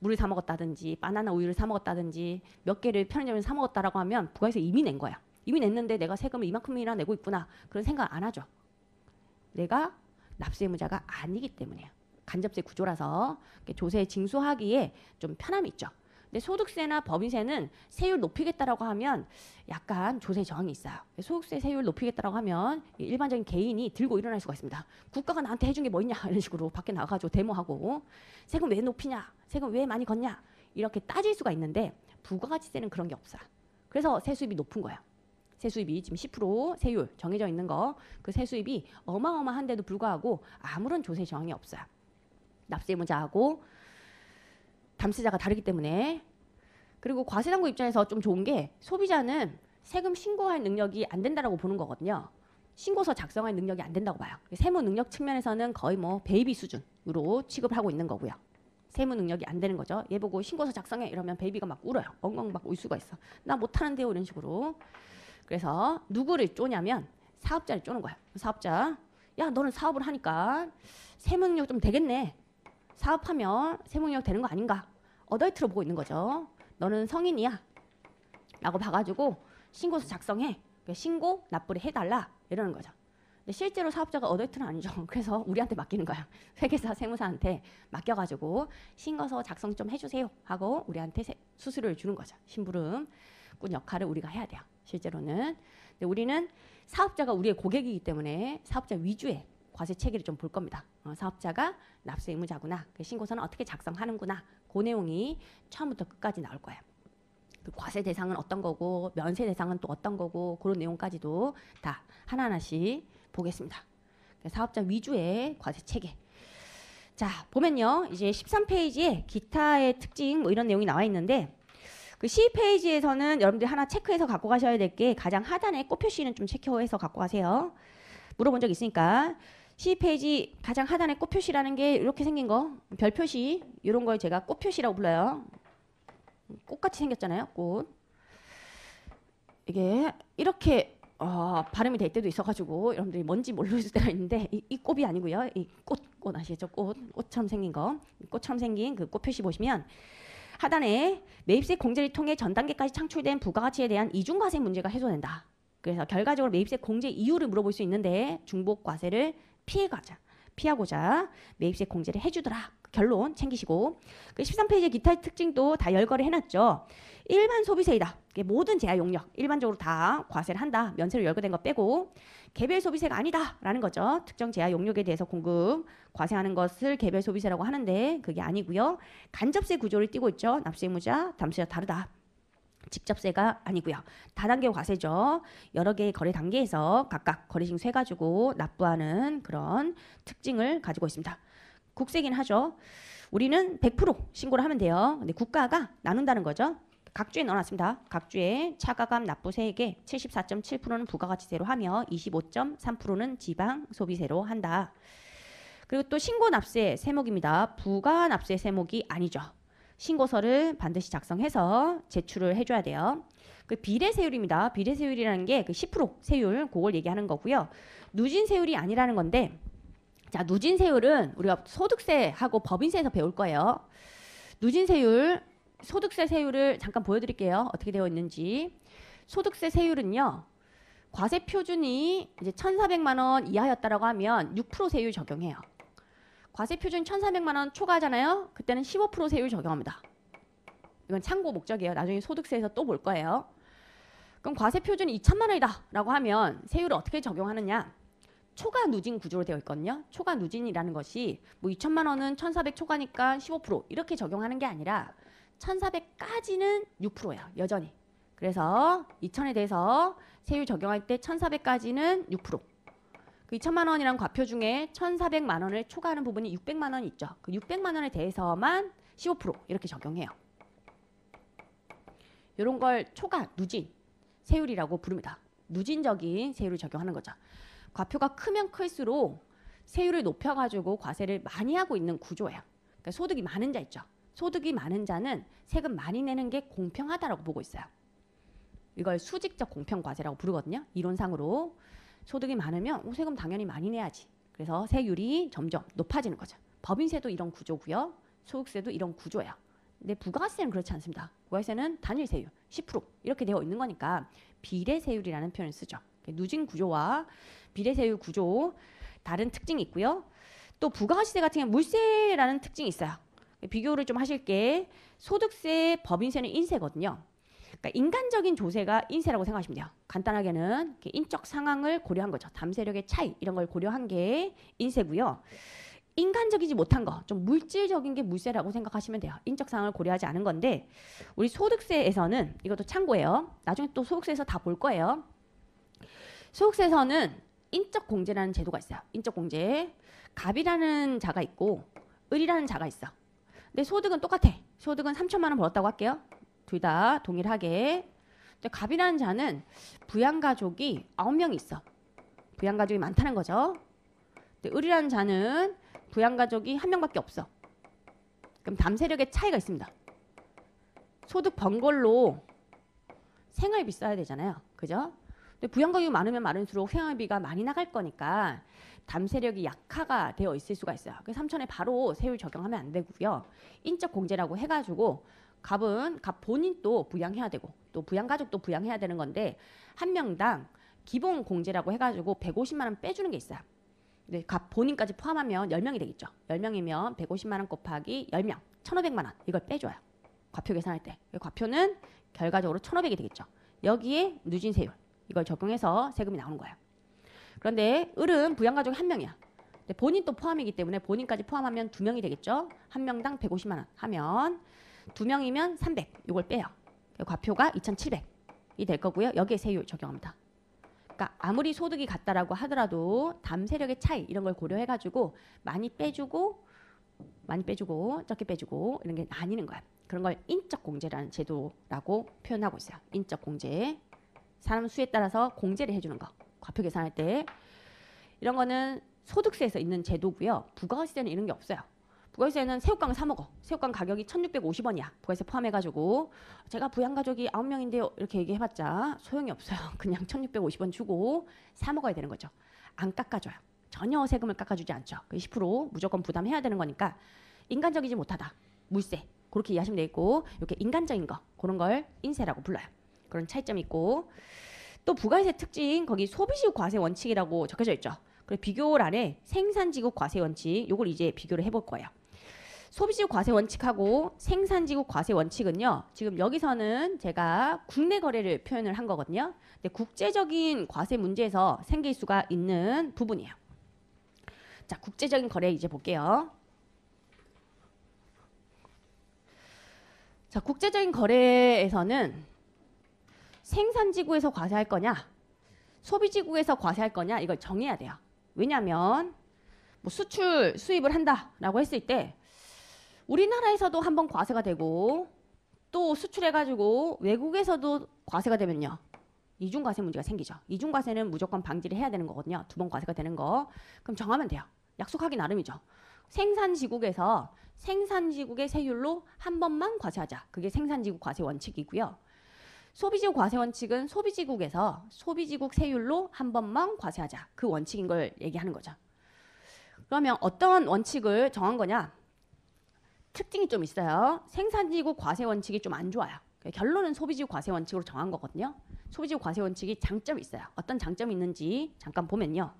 물을 사 먹었다든지 바나나 우유를 사 먹었다든지 몇 개를 편의점에서 사 먹었다라고 하면 부가세 이미 낸 거야. 이미 냈는데 내가 세금을 이만큼이나 내고 있구나. 그런 생각 안 하죠. 내가 납세 의무자가 아니기 때문이에요. 간접세 구조라서 조세 징수하기에 좀 편함이 있죠. 근데 소득세나 법인세는 세율 높이겠다라고 하면 약간 조세 저항이 있어요. 소득세 세율 높이겠다라고 하면 일반적인 개인이 들고 일어날 수가 있습니다. 국가가 나한테 해준 게 뭐 있냐 이런 식으로 밖에 나가가지고 데모하고 세금 왜 높이냐, 세금 왜 많이 걷냐 이렇게 따질 수가 있는데 부가가치세는 그런 게 없어요. 그래서 세수입이 높은 거예요. 세수입이 지금 10% 세율 정해져 있는 거, 그 세수입이 어마어마한데도 불구하고 아무런 조세 저항이 없어요. 납세 의무자하고 담세자가 다르기 때문에. 그리고 과세당국 입장에서 좀 좋은 게 소비자는 세금 신고할 능력이 안 된다라고 보는 거거든요. 신고서 작성할 능력이 안 된다고 봐요. 세무 능력 측면에서는 거의 뭐 베이비 수준으로 취급을 하고 있는 거고요. 세무 능력이 안 되는 거죠. 얘 보고 신고서 작성해 이러면 베이비가 막 울어요. 엉엉 막 울 수가 있어. 나 못하는데요 이런 식으로. 그래서 누구를 쪼냐면 사업자를 쪼는 거야. 사업자, 야 너는 사업을 하니까 세무 능력 좀 되겠네. 사업하면 세무 능력 되는 거 아닌가. 어덜트로 보고 있는 거죠. 너는 성인이야 라고 봐가지고 신고서 작성해. 신고 납부를 해달라 이러는 거죠. 근데 실제로 사업자가 어덜트는 아니죠. 그래서 우리한테 맡기는 거야. 회계사 세무사한테 맡겨가지고 신고서 작성 좀 해주세요 하고 우리한테 수수료를 주는 거죠. 심부름꾼 역할을 우리가 해야 돼요. 실제로는. 근데 우리는 사업자가 우리의 고객이기 때문에 사업자 위주의 과세 체계를 좀 볼 겁니다. 사업자가 납세 의무자구나. 그 신고서는 어떻게 작성하는구나. 그 내용이 처음부터 끝까지 나올 거예요. 그 과세 대상은 어떤 거고 면세 대상은 또 어떤 거고 그런 내용까지도 다 하나하나씩 보겠습니다. 사업자 위주의 과세 체계. 자, 보면요. 이제 13페이지에 기타의 특징 뭐 이런 내용이 나와 있는데 그 12페이지에서는 여러분들이 하나 체크해서 갖고 가셔야 될 게 가장 하단에 꽃표시는 좀 체크해서 갖고 가세요. 물어본 적 있으니까. 12페이지 가장 하단에 꽃표시라는 게 이렇게 생긴 거, 별표시 이런 걸 제가 꽃표시라고 불러요. 꽃같이 생겼잖아요. 꽃. 이게 이렇게 발음이 될 때도 있어가지고 여러분들이 뭔지 모르실 때가 있는데 이 꽃이 아니고요. 이 꽃 아시겠죠? 꽃처럼 생긴 거. 꽃처럼 생긴 그 꽃표시 보시면 하단에 매입세 공제를 통해 전 단계까지 창출된 부가가치에 대한 이중과세 문제가 해소된다. 그래서 결과적으로 매입세 공제 이유를 물어볼 수 있는데 중복과세를 피하고자 매입세 공제를 해주더라. 결론 챙기시고. 그 13페이지 기타 특징도 다 열거를 해놨죠. 일반 소비세이다. 모든 제한 용역 일반적으로 다 과세를 한다. 면세로 열거된 거 빼고 개별 소비세가 아니다라는 거죠. 특정 제한 용역에 대해서 공급 과세하는 것을 개별 소비세라고 하는데 그게 아니고요. 간접세 구조를 띠고 있죠. 납세 의무자, 담세자 다르다. 직접세가 아니고요. 다단계 과세죠. 여러 개의 거래 단계에서 각각 거래 징수 해가지고 납부하는 그런 특징을 가지고 있습니다. 국세긴 하죠. 우리는 100% 신고를 하면 돼요. 근데 국가가 나눈다는 거죠. 각주에 넣어놨습니다. 각주에 차가감 납부세액의 74.7%는 부가가치세로 하며 25.3%는 지방 소비세로 한다. 그리고 또 신고납세 세목입니다. 부가납세 세목이 아니죠. 신고서를 반드시 작성해서 제출을 해줘야 돼요. 그 비례세율입니다. 비례세율이라는 게 그 10% 세율 그걸 얘기하는 거고요. 누진세율이 아니라는 건데 자 누진세율은 우리가 소득세하고 법인세에서 배울 거예요. 누진세율 소득세 세율을 잠깐 보여드릴게요. 어떻게 되어 있는지. 소득세 세율은요. 과세 표준이 이제 1,400만 원 이하였다라고 하면 6% 세율 적용해요. 과세 표준 1,400만 원 초과하잖아요. 그때는 15% 세율 적용합니다. 이건 참고 목적이에요. 나중에 소득세에서 또 볼 거예요. 그럼 과세 표준이 2,000만 원이다라고 하면 세율을 어떻게 적용하느냐? 초과 누진 구조로 되어 있거든요. 초과 누진이라는 것이 뭐 2,000만 원은 1,400 초과니까 15% 이렇게 적용하는 게 아니라 1,400까지는 6%예요. 여전히. 그래서 2,000에 대해서 세율 적용할 때 1,400까지는 6%. 그 2천만 원이란 과표 중에 1,400만 원을 초과하는 부분이 600만 원이 있죠. 그 600만 원에 대해서만 15% 이렇게 적용해요. 이런 걸 초과 누진 세율이라고 부릅니다. 누진적인 세율을 적용하는 거죠. 과표가 크면 클수록 세율을 높여가지고 과세를 많이 하고 있는 구조예요. 그러니까 소득이 많은 자 있죠. 소득이 많은 자는 세금 많이 내는 게 공평하다라고 보고 있어요. 이걸 수직적 공평과세라고 부르거든요. 이론상으로 소득이 많으면 세금 당연히 많이 내야지. 그래서 세율이 점점 높아지는 거죠. 법인세도 이런 구조고요. 소득세도 이런 구조예요. 근데 부가세는 그렇지 않습니다. 부가세는 단일 세율 10% 이렇게 되어 있는 거니까 비례세율이라는 표현을 쓰죠. 누진 구조와 비례세율 구조 다른 특징이 있고요. 또 부가세 같은 경우는 물세라는 특징이 있어요. 비교를 좀 하실 게 소득세, 법인세는 인세거든요. 그러니까 인간적인 조세가 인세라고 생각하시면 돼요. 간단하게는 인적 상황을 고려한 거죠. 담세력의 차이 이런 걸 고려한 게 인세고요. 인간적이지 못한 거, 좀 물질적인 게 물세라고 생각하시면 돼요. 인적 상황을 고려하지 않은 건데 우리 소득세에서는 이것도 참고예요. 나중에 또 소득세에서 다 볼 거예요. 소득세에서는 인적 공제라는 제도가 있어요. 인적 공제. 갑이라는 자가 있고 을이라는 자가 있어. 근데 소득은 똑같아. 소득은 3천만 원 벌었다고 할게요. 둘 다 동일하게. 근데 갑이라는 자는 부양가족이 9명이 있어. 부양가족이 많다는 거죠. 근데 을이라는 자는 부양가족이 1명밖에 없어. 그럼 담세력의 차이가 있습니다. 소득 번 걸로 생활비 써야 되잖아요. 그죠? 근데 부양가족이 많으면 많을수록 생활비가 많이 나갈 거니까 담세력이 약화가 되어 있을 수가 있어요. 그래서 3천에 바로 세율 적용하면 안 되고요. 인적 공제라고 해가지고 갑 본인도 부양해야 되고 또 부양가족도 부양해야 되는 건데 한 명당 기본 공제라고 해가지고 150만 원 빼주는 게 있어요. 근데 갑 본인까지 포함하면 10명이 되겠죠. 10명이면 150만 원 곱하기 10명 1,500만 원 이걸 빼줘요. 과표 계산할 때. 과표는 결과적으로 1,500이 되겠죠. 여기에 누진 세율 이걸 적용해서 세금이 나오는 거예요. 그런데 을은 부양가족이 1명이야. 근데 본인도 포함이기 때문에 본인까지 포함하면 2명이 되겠죠. 한 명당 150만 원 하면 2명이면 300 이걸 빼요. 과표가 2,700이 될 거고요. 여기에 세율 적용합니다. 그러니까 아무리 소득이 같다라고 하더라도 담세력의 차이 이런 걸 고려해가지고 많이 빼주고 적게 빼주고 이런 게 나뉘는 거야. 그런 걸 인적 공제라는 제도라고 표현하고 있어요. 인적 공제. 사람 수에 따라서 공제를 해주는 거. 과표 계산할 때 이런 거는 소득세에서 있는 제도고요. 부가세는 이런 게 없어요. 부가세는 새우깡을 사 먹어. 새우깡 가격이 1,650원이야. 부가세 포함해가지고 제가 부양가족이 9명인데요. 이렇게 얘기해봤자 소용이 없어요. 그냥 1,650원 주고 사 먹어야 되는 거죠. 안 깎아줘요. 전혀 세금을 깎아주지 않죠. 그 10% 무조건 부담해야 되는 거니까 인간적이지 못하다. 물세. 그렇게 이해하시면 되겠고 이렇게 인간적인 거 그런 걸 인세라고 불러요. 그런 차이점이 있고 또 부가세 특징 거기 소비지구 과세 원칙이라고 적혀져 있죠. 그리고 비교란에 생산지구 과세 원칙 요걸 이제 비교를 해볼 거예요. 소비지구 과세 원칙하고 생산지구 과세 원칙은요. 지금 여기서는 제가 국내 거래를 표현을 한 거거든요. 근데 국제적인 과세 문제에서 생길 수가 있는 부분이에요. 자, 국제적인 거래 이제 볼게요. 자, 국제적인 거래에서는 생산지구에서 과세할 거냐 소비지구에서 과세할 거냐 이걸 정해야 돼요. 왜냐하면 뭐 수출 수입을 한다라고 했을 때 우리나라에서도 한번 과세가 되고 또 수출해가지고 외국에서도 과세가 되면요. 이중과세 문제가 생기죠. 이중과세는 무조건 방지를 해야 되는 거거든요. 2번 과세가 되는 거. 그럼 정하면 돼요. 약속하기 나름이죠. 생산지국에서 생산지국의 세율로 한 번만 과세하자. 그게 생산지국 과세 원칙이고요. 소비지국 과세 원칙은 소비지국에서 소비지국 세율로 한 번만 과세하자. 그 원칙인 걸 얘기하는 거죠. 그러면 어떤 원칙을 정한 거냐? 특징이 좀 있어요. 생산지국 과세 원칙이 좀 안 좋아요. 결론은 소비지국 과세 원칙으로 정한 거거든요. 소비지국 과세 원칙이 장점이 있어요. 어떤 장점이 있는지 잠깐 보면요.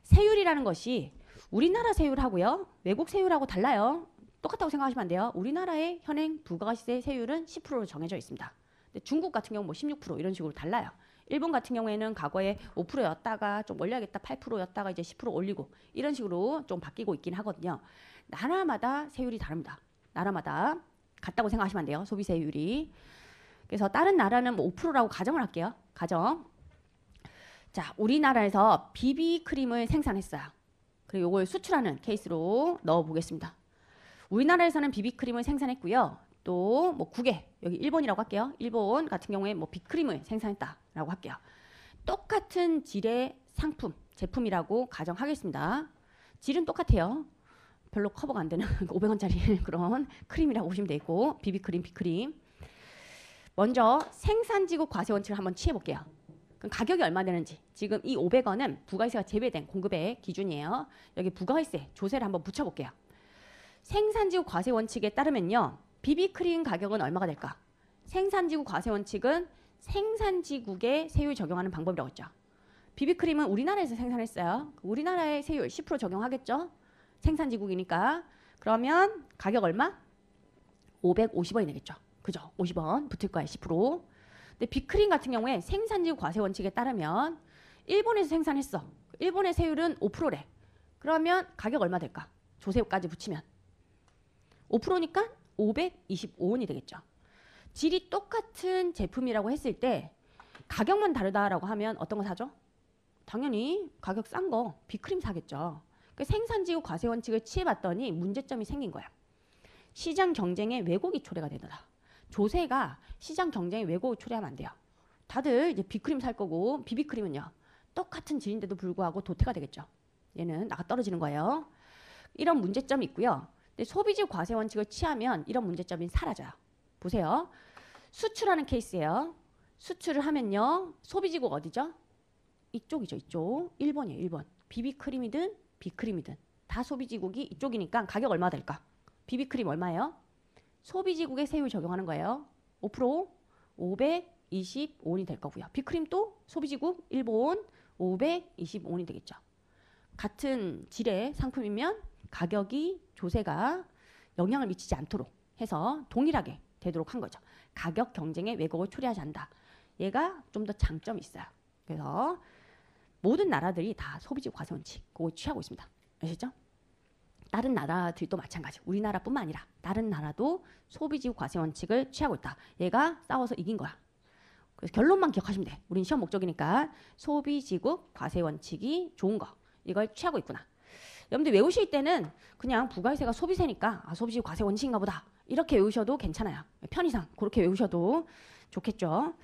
세율이라는 것이 우리나라 세율하고요. 외국 세율하고 달라요. 똑같다고 생각하시면 안 돼요. 우리나라의 현행 부가세 세율은 10%로 정해져 있습니다. 근데 중국 같은 경우 뭐 16% 이런 식으로 달라요. 일본 같은 경우에는 과거에 5%였다가 좀 올려야겠다 8%였다가 이제 10% 올리고 이런 식으로 좀 바뀌고 있긴 하거든요. 나라마다 세율이 다릅니다. 나라마다 같다고 생각하시면 안 돼요. 소비세율이. 그래서 다른 나라는 뭐 5%라고 가정을 할게요. 가정. 자, 우리나라에서 비비크림을 생산했어요. 그리고 이걸 수출하는 케이스로 넣어보겠습니다. 우리나라에서는 비비크림을 생산했고요. 또 뭐 국외, 여기 일본이라고 할게요. 일본 같은 경우에 뭐 비크림을 생산했다라고 할게요. 똑같은 질의 상품, 제품이라고 가정하겠습니다. 질은 똑같아요. 별로 커버가 안 되는 500원짜리 그런 크림이라고 보시면 되고, 비비크림, 비크림. 먼저 생산지국 과세원칙을 한번 취해볼게요. 그럼 가격이 얼마 되는지. 지금 이 500원은 부가세가 제외된 공급의 기준이에요. 여기 부가세, 조세를 한번 붙여볼게요. 생산지국 과세원칙에 따르면요. 비비크림 가격은 얼마가 될까? 생산지국 과세원칙은 생산지국에 세율 적용하는 방법이라고 했죠. 비비크림은 우리나라에서 생산했어요. 우리나라의 세율 10% 적용하겠죠? 생산지국이니까. 그러면 가격 얼마? 550원이 되겠죠. 그죠? 50원 붙을 거예요. 10%. 근데 비크림 같은 경우에 생산지국 과세원칙에 따르면 일본에서 생산했어. 일본의 세율은 5%래. 그러면 가격 얼마 될까? 조세까지 붙이면 5%니까 525원이 되겠죠. 질이 똑같은 제품이라고 했을 때 가격만 다르다라고 하면 어떤 거 사죠? 당연히 가격 싼 거 비크림 사겠죠. 그 생산지국 과세원칙을 취해봤더니 문제점이 생긴 거야. 시장 경쟁에 왜곡이 초래가 되더라. 조세가 시장 경쟁에 왜곡을 초래하면 안 돼요. 다들 이제 비크림 살 거고 비비크림은요. 똑같은 질인데도 불구하고 도태가 되겠죠. 얘는 나가 떨어지는 거예요. 이런 문제점이 있고요. 근데 소비지국 과세원칙을 취하면 이런 문제점이 사라져요. 보세요. 수출하는 케이스예요. 수출을 하면요. 소비지국 어디죠? 이쪽이죠. 이쪽. 1번이에요. 1번. 비비크림이든 비크림이든 다 소비지국이 이쪽이니까 가격 얼마 될까? 비비크림 얼마예요? 소비지국에 세율 적용하는 거예요. 5% 525원이 될 거고요. 비크림도 소비지국 일본 525원이 되겠죠. 같은 질의 상품이면 가격이 조세가 영향을 미치지 않도록 해서 동일하게 되도록 한 거죠. 가격 경쟁에 왜곡을 초래하지 않는다. 얘가 좀 더 장점이 있어요. 그래서 모든 나라들이 다 소비지국 과세원칙 그거 취하고 있습니다. 아시죠? 다른 나라들도 마찬가지. 우리나라뿐만 아니라 다른 나라도 소비지국 과세원칙을 취하고 있다. 얘가 싸워서 이긴 거야. 그래서 결론만 기억하시면 돼. 우린 시험 목적이니까 소비지국 과세원칙이 좋은 거. 이걸 취하고 있구나. 여러분들 외우실 때는 그냥 부가세가 소비세니까 소비지국 과세원칙인가 보다. 이렇게 외우셔도 괜찮아요. 편의상 그렇게 외우셔도 좋겠죠.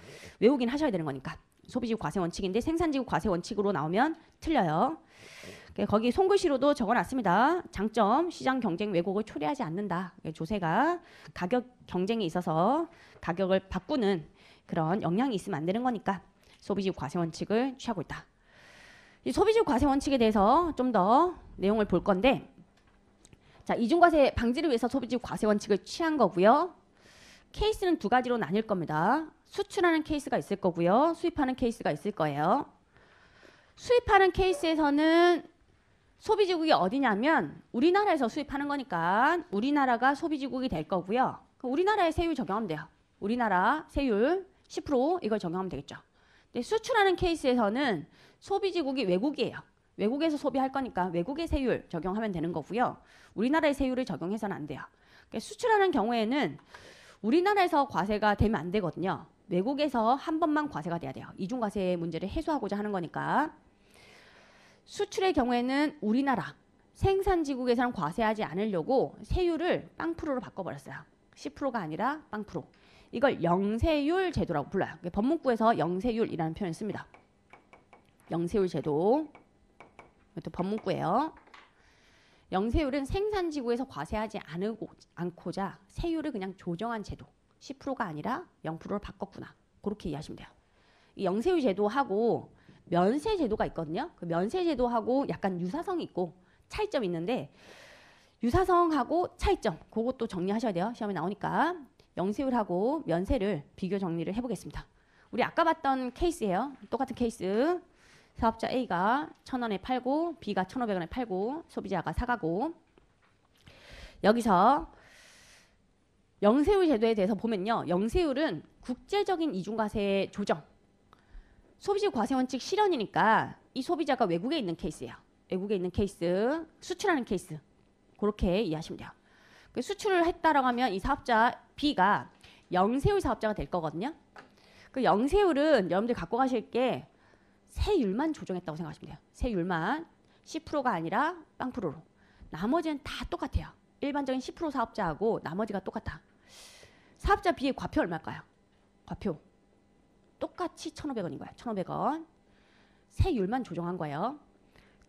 외우긴 하셔야 되는 거니까. 소비지국 과세원칙인데 생산지국 과세원칙으로 나오면 틀려요. 거기 손글씨로도 적어놨습니다. 장점, 시장 경쟁 왜곡을 초래하지 않는다. 조세가 가격 경쟁에 있어서 가격을 바꾸는 그런 영향이 있으면 안 되는 거니까 소비지국 과세원칙을 취하고 있다. 이 소비지국 과세원칙에 대해서 좀 더 내용을 볼 건데, 자, 이중과세 방지를 위해서 소비지국 과세원칙을 취한 거고요. 케이스는 두 가지로 나뉠 겁니다. 수출하는 케이스가 있을 거고요. 수입하는 케이스가 있을 거예요. 수입하는 케이스에서는 소비지국이 어디냐면 우리나라에서 수입하는 거니까 우리나라가 소비지국이 될 거고요. 우리나라의 세율 적용하면 돼요. 우리나라 세율 10% 이걸 적용하면 되겠죠. 근데 수출하는 케이스에서는 소비지국이 외국이에요. 외국에서 소비할 거니까 외국의 세율 적용하면 되는 거고요. 우리나라의 세율을 적용해서는 안 돼요. 그러니까 수출하는 경우에는 우리나라에서 과세가 되면 안 되거든요. 외국에서 한 번만 과세가 돼야 돼요. 이중과세 문제를 해소하고자 하는 거니까. 수출의 경우에는 우리나라 생산지국에서는 과세하지 않으려고 세율을 빵프로로 바꿔버렸어요. 10%가 아니라 빵프로. 이걸 영세율 제도라고 불러요. 법문구에서 영세율이라는 표현을 씁니다. 영세율 제도. 이것도 법문구예요. 영세율은 생산지국에서 과세하지 않고자 세율을 그냥 조정한 제도. 10%가 아니라 0%를 바꿨구나. 그렇게 이해하시면 돼요. 이 영세율 제도하고 면세 제도가 있거든요. 그 면세 제도하고 약간 유사성이 있고 차이점이 있는데, 유사성하고 차이점 그것도 정리하셔야 돼요. 시험에 나오니까. 영세율하고 면세를 비교 정리를 해보겠습니다. 우리 아까 봤던 케이스예요. 똑같은 케이스. 사업자 A가 1,000원에 팔고 B가 1,500원에 팔고 소비자가 사가고, 여기서 영세율 제도에 대해서 보면요. 영세율은 국제적인 이중과세 조정, 소비지국 과세원칙 실현이니까 이 소비자가 외국에 있는 케이스예요. 외국에 있는 케이스, 수출하는 케이스. 그렇게 이해하시면 돼요. 수출을 했다라고 하면 이 사업자 B가 영세율 사업자가 될 거거든요. 그 영세율은 여러분들 갖고 가실 게 세율만 조정했다고 생각하시면 돼요. 세율만 10%가 아니라 0%로. 나머지는 다 똑같아요. 일반적인 10% 사업자하고 나머지가 똑같아. 사업자 비의 과표 얼마일까요? 과표. 똑같이 1,500원인 거예요. 1,500원. 세율만 조정한 거예요.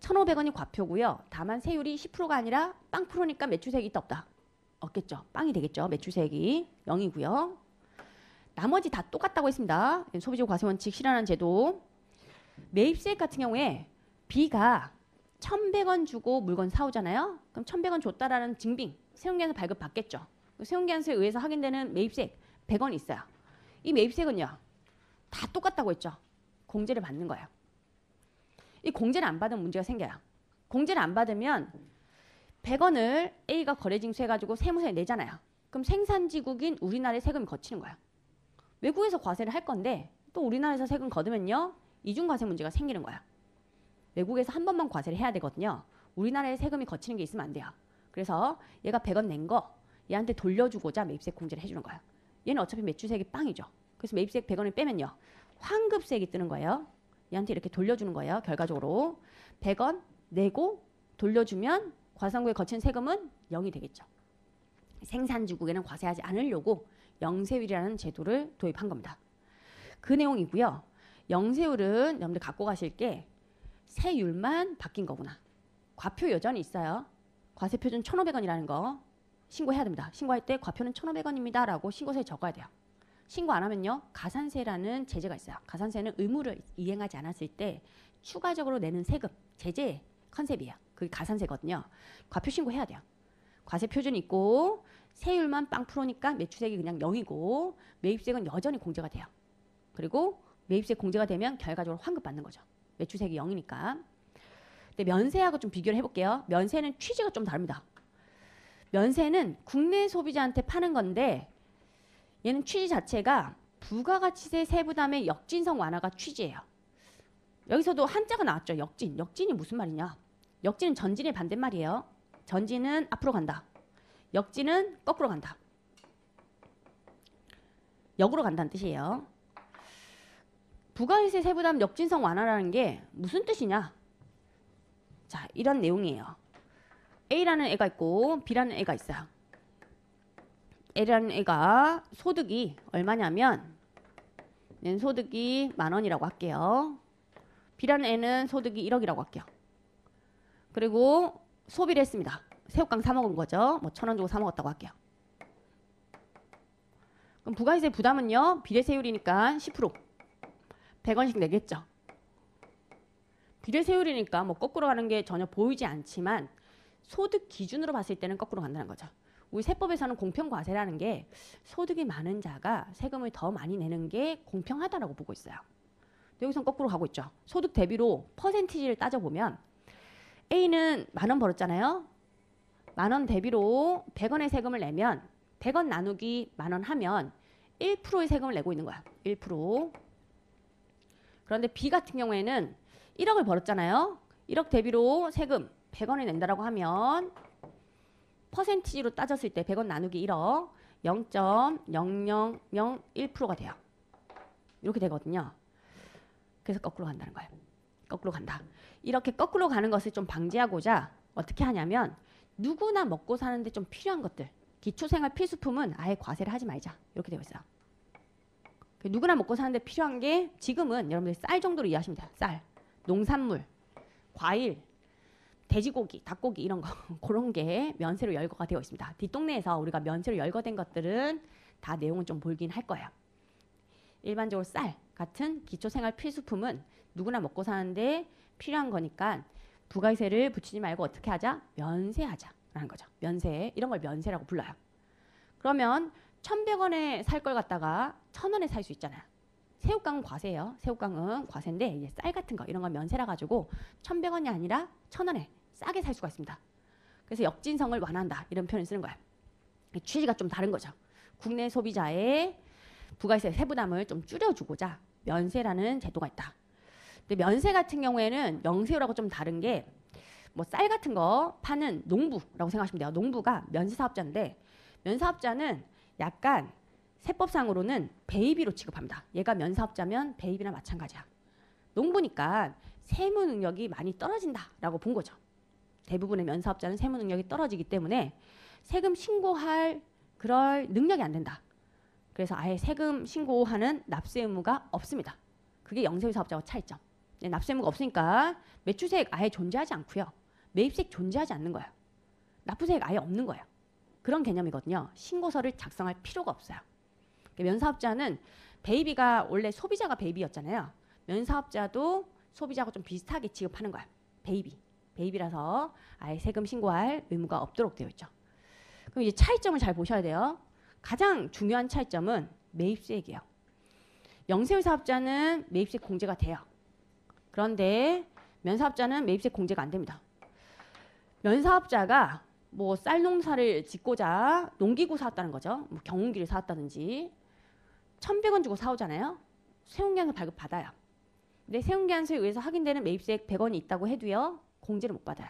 1,500원이 과표고요. 다만 세율이 10%가 아니라 0%니까 매출세액이 있다 없다? 없겠죠. 빵이 되겠죠. 매출세액이 0이고요. 나머지 다 똑같다고 했습니다. 소비재고 과세원칙 실현한 제도. 매입세액 같은 경우에 B가 1,100원 주고 물건 사오잖아요. 그럼 1,100원 줬다라는 증빙, 세운계산서 발급 받겠죠. 세운계산서에 의해서 확인되는 매입세액 100원이 있어요. 이 매입세액은요. 다 똑같다고 했죠. 공제를 받는 거예요. 이 공제를 안 받으면 문제가 생겨요. 공제를 안 받으면 100원을 A가 거래징수해가지고 세무서에 내잖아요. 그럼 생산지국인 우리나라의 세금이 거치는 거예요. 외국에서 과세를 할 건데 또 우리나라에서 세금 거두면요. 이중과세 문제가 생기는 거야. 외국에서 한 번만 과세를 해야 되거든요. 우리나라에 세금이 거치는 게 있으면 안 돼요. 그래서 얘가 100원 낸 거 얘한테 돌려주고자 매입세액 공제를 해주는 거예요. 얘는 어차피 매출세액이 빵이죠. 그래서 매입세액 100원을 빼면요. 환급세액이 뜨는 거예요. 얘한테 이렇게 돌려주는 거예요. 결과적으로 100원 내고 돌려주면 과세상국에 거친 세금은 0이 되겠죠. 생산지국에는 과세하지 않으려고 영세율이라는 제도를 도입한 겁니다. 그 내용이고요. 영세율은 여러분들 갖고 가실 게 세율만 바뀐 거구나. 과표 여전히 있어요. 과세표준 1,500원이라는 거 신고해야 됩니다. 신고할 때 과표는 1,500원입니다 라고 신고서에 적어야 돼요. 신고 안 하면요. 가산세라는 제재가 있어요. 가산세는 의무를 이행하지 않았을 때 추가적으로 내는 세금, 제재 컨셉이에요. 그게 가산세거든요. 과표 신고해야 돼요. 과세표준이 있고 세율만 0%니까 매출세액이 그냥 0이고 매입세액은 여전히 공제가 돼요. 그리고 매입세액 공제가 되면 결과적으로 환급받는 거죠. 매출세액이 0이니까. 근데 면세하고 좀 비교를 해볼게요. 면세는 취지가 좀 다릅니다. 면세는 국내 소비자한테 파는 건데 얘는 취지 자체가 부가가치세 세부담의 역진성 완화가 취지예요. 여기서도 한자가 나왔죠. 역진. 역진이 무슨 말이냐. 역진은 전진의 반대말이에요. 전진은 앞으로 간다. 역진은 거꾸로 간다. 역으로 간다는 뜻이에요. 부가가치세 세부담 역진성 완화라는 게 무슨 뜻이냐. 자, 이런 내용이에요. A라는 애가 있고 B라는 애가 있어요. A라는 애가 소득이 얼마냐면 얘는 소득이 10,000원이라고 할게요. B라는 애는 소득이 1억이라고 할게요. 그리고 소비를 했습니다. 새우깡 사 먹은 거죠. 뭐 1,000원 주고 사 먹었다고 할게요. 그럼 부가세세 부담은요. 비례세율이니까 10%. 100원씩 내겠죠. 비례세율이니까 뭐 거꾸로 가는 게 전혀 보이지 않지만 소득 기준으로 봤을 때는 거꾸로 간다는 거죠. 우리 세법에서는 공평과세라는 게 소득이 많은 자가 세금을 더 많이 내는 게 공평하다라고 보고 있어요. 여기선 거꾸로 가고 있죠. 소득 대비로 퍼센티지를 따져보면 A는 10,000원 벌었잖아요. 10,000원 대비로 100원의 세금을 내면 100원 나누기 10,000원 하면 1%의 세금을 내고 있는 거야. 1%. 그런데 B 같은 경우에는 1억을 벌었잖아요. 1억 대비로 세금 100원을 낸다라고 하면 퍼센티지로 따졌을 때 100원 나누기 1억 0.0001%가 돼요. 이렇게 되거든요. 그래서 거꾸로 간다는 거예요. 거꾸로 간다. 이렇게 거꾸로 가는 것을 좀 방지하고자 어떻게 하냐면 누구나 먹고 사는데 좀 필요한 것들 기초생활 필수품은 아예 과세를 하지 말자. 이렇게 되어 있어요. 누구나 먹고 사는데 필요한 게 지금은 여러분들 쌀 정도로 이해하시면 돼요. 쌀, 농산물, 과일, 돼지고기, 닭고기 이런 거 그런 게 면세로 열거가 되어 있습니다. 뒷동네에서 우리가 면세로 열거된 것들은 다 내용은 좀 보이긴 할 거예요. 일반적으로 쌀 같은 기초생활 필수품은 누구나 먹고 사는데 필요한 거니까 부가세를 붙이지 말고 어떻게 하자? 면세하자라는 거죠. 면세 이런 걸 면세라고 불러요. 그러면 1,100원에 살 걸 갖다가 1,000원에 살 수 있잖아요. 새우깡은 과세예요. 새우깡은 과세인데 이제 쌀 같은 거 이런 건 면세라 가지고 1,100원이 아니라 1,000원에 싸게 살 수가 있습니다. 그래서 역진성을 완화한다 이런 표현을 쓰는 거예요. 취지가 좀 다른 거죠. 국내 소비자의 부가세 세부담을 좀 줄여주고자 면세라는 제도가 있다. 근데 면세 같은 경우에는 영세율하고 좀 다른 게 뭐 쌀 같은 거 파는 농부라고 생각하시면 돼요. 농부가 면세 사업자인데 면세 사업자는 약간 세법상으로는 배입이로 취급합니다. 얘가 면사업자면 배입이나 마찬가지야. 농부니까 세무 능력이 많이 떨어진다라고 본 거죠. 대부분의 면사업자는 세무 능력이 떨어지기 때문에 세금 신고할 그럴 능력이 안 된다. 그래서 아예 세금 신고하는 납세 의무가 없습니다. 그게 영세율 사업자와 차이점. 납세 의무가 없으니까 매출세액 아예 존재하지 않고요. 매입세액 존재하지 않는 거예요. 납부세액 아예 없는 거예요. 그런 개념이거든요. 신고서를 작성할 필요가 없어요. 면사업자는 배입이가 원래 소비자가 배입이었잖아요. 면사업자도 소비자하고 좀 비슷하게 취급하는 거예요. 배입이라서 아예 세금 신고할 의무가 없도록 되어 있죠. 그럼 이제 차이점을 잘 보셔야 돼요. 가장 중요한 차이점은 매입세액이에요. 영세율 사업자는 매입세액 공제가 돼요. 그런데 면사업자는 매입세액 공제가 안 됩니다. 면사업자가 뭐 쌀농사를 짓고자 농기구 사왔다는 거죠. 뭐 경운기를 사왔다든지 1,100원 주고 사오잖아요. 세운기한서 발급 받아요. 근데 세운기한서에 의해서 확인되는 매입세액 100원이 있다고 해도요. 공제를 못 받아요.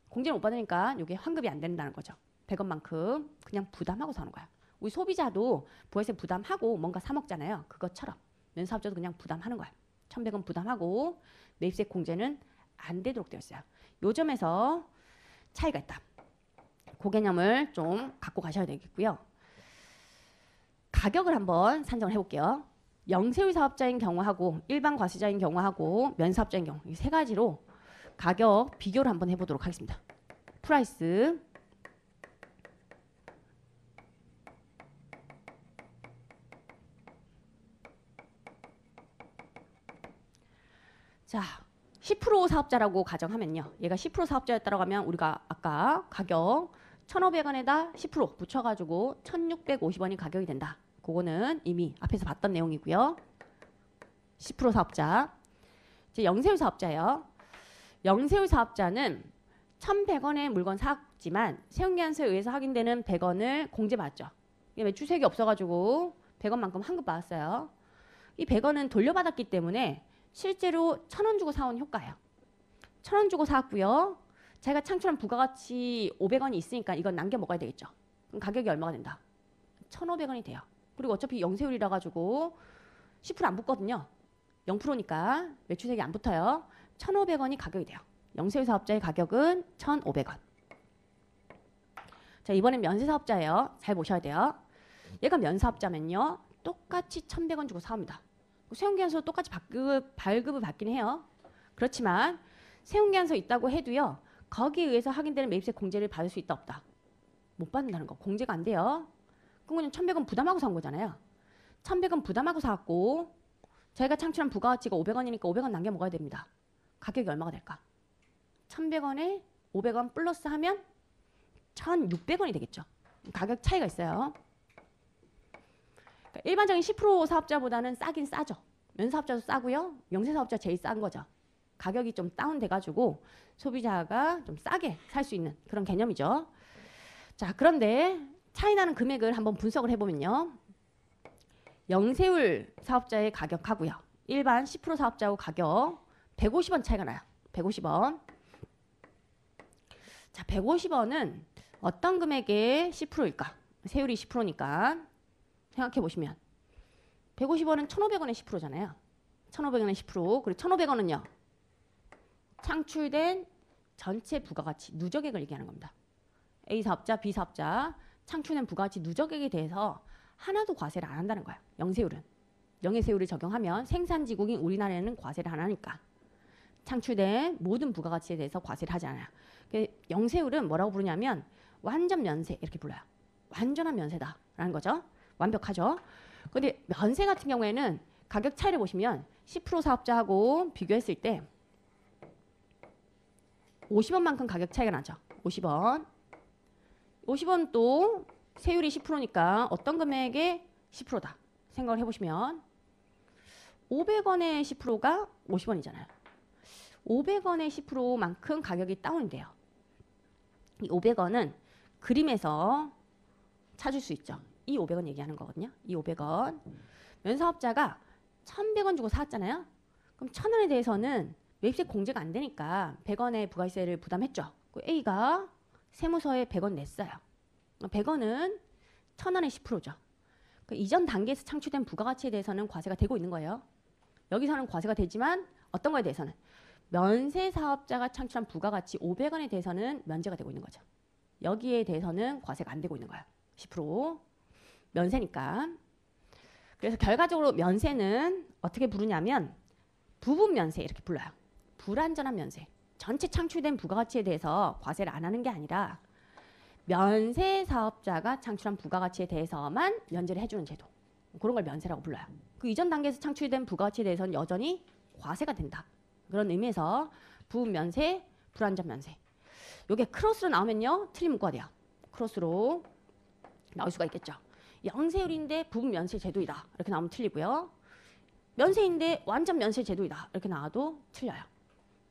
공제를 못 받으니까 이게 환급이 안 된다는 거죠. 100원만큼 그냥 부담하고 사는 거야. 우리 소비자도 부가세 부담하고 뭔가 사 먹잖아요. 그것처럼 면사업자도 그냥 부담하는 거야. 1,100원 부담하고 매입세액 공제는 안 되도록 되어 있어요. 요 점에서 차이가 있다. 그 개념을 좀 갖고 가셔야 되겠고요. 가격을 한번 산정을 해볼게요. 영세율 사업자인 경우하고 일반 과세자인 경우하고 면사업자인 경우 이 세 가지로 가격 비교를 한번 해보도록 하겠습니다. 프라이스 자 10% 사업자라고 가정하면요. 얘가 10% 사업자였다고 하면 우리가 아까 가격 1,500원에다 10% 붙여가지고 1,650원이 가격이 된다. 그거는 이미 앞에서 봤던 내용이고요. 10% 사업자. 이제 영세율 사업자예요. 영세율 사업자는 1,100원의 물건 샀지만 세운기한서에 의해서 확인되는 100원을 공제받았죠. 매출세액이 없어가지고 100원만큼 환급받았어요. 이 100원은 돌려받았기 때문에 실제로 1,000원 주고 사온 효과예요. 1,000원 주고 사왔고요. 자기가 창출한 부가가치 500원이 있으니까 이건 남겨 먹어야 되겠죠. 그럼 가격이 얼마가 된다? 1,500원이 돼요. 그리고 어차피 영세율이라 가지고 10% 안 붙거든요. 0%니까 매출세액이 안 붙어요. 1,500원이 가격이 돼요. 영세율 사업자의 가격은 1,500원. 자, 이번엔 면세사업자예요. 잘 보셔야 돼요. 얘가 면사업자면요. 똑같이 1,100원 주고 사옵니다. 세운기한서 똑같이 발급을 받긴 해요. 그렇지만 세운기한서 있다고 해도요. 거기에 의해서 확인되는 매입세 공제를 받을 수 있다 없다? 못 받는다는 거. 공제가 안 돼요. 그러면 1,100원 부담하고 산 거잖아요. 1,100원 부담하고 사왔고 저희가 창출한 부가가치가 500원이니까 500원 남겨 먹어야 됩니다. 가격이 얼마가 될까? 1,100원에 500원 플러스 하면 1,600원이 되겠죠. 가격 차이가 있어요. 그러니까 일반적인 10% 사업자보다는 싸긴 싸죠. 면사업자도 싸고요. 영세사업자 제일 싼 거죠. 가격이 좀 다운돼가지고 소비자가 좀 싸게 살 수 있는 그런 개념이죠. 자, 그런데 차이나는 금액을 한번 분석을 해보면요. 영세율 사업자의 가격하고요. 일반 10% 사업자하고 가격 150원 차이가 나요. 150원. 자, 150원은 어떤 금액의 10%일까? 세율이 10%니까 생각해 보시면 150원은 1,500원의 10%잖아요. 1,500원의 10%. 그리고 1,500원은요. 창출된 전체 부가가치 누적액을 얘기하는 겁니다. A 사업자, B 사업자 창출된 부가가치 누적액에 대해서 하나도 과세를 안 한다는 거예요. 영세율은. 영세율을 적용하면 생산지국인 우리나라에는 과세를 안 하니까 창출된 모든 부가가치에 대해서 과세를 하지 않아요. 영세율은 뭐라고 부르냐면 완전 면세 이렇게 불러요. 완전한 면세다라는 거죠. 완벽하죠. 근데 면세 같은 경우에는 가격 차이를 보시면 10% 사업자하고 비교했을 때 50원만큼 가격 차이가 나죠. 50원. 50원 또 세율이 10%니까 어떤 금액의 10%다 생각을 해보시면 500원의 10%가 50원이잖아요. 500원의 10%만큼 가격이 다운돼요. 이 500원은 그림에서 찾을 수 있죠. 이 500원 얘기하는 거거든요. 이 500원. 면사업자가 1,100원 주고 사왔잖아요. 그럼 1,000원에 대해서는 매입세 공제가 안 되니까 100원의 부가세를 부담했죠. A가 세무서에 100원 냈어요. 100원은 1,000원의 10%죠. 그 이전 단계에서 창출된 부가가치에 대해서는 과세가 되고 있는 거예요. 여기서는 과세가 되지만 어떤 거에 대해서는 면세 사업자가 창출한 부가가치 500원에 대해서는 면제가 되고 있는 거죠. 여기에 대해서는 과세가 안 되고 있는 거예요. 10% 면세니까. 그래서 결과적으로 면세는 어떻게 부르냐면 부분 면세 이렇게 불러요. 불완전한 면세. 전체 창출된 부가가치에 대해서 과세를 안 하는 게 아니라 면세 사업자가 창출한 부가가치에 대해서만 면제를 해주는 제도. 그런 걸 면세라고 불러요. 그 이전 단계에서 창출된 부가가치에 대해서는 여전히 과세가 된다. 그런 의미에서 부분 면세, 불완전 면세. 이게 크로스로 나오면요. 틀린 문구가 돼요. 크로스로 나올 수가 있겠죠. 영세율인데 부분 면세 제도이다. 이렇게 나오면 틀리고요. 면세인데 완전 면세 제도이다. 이렇게 나와도 틀려요.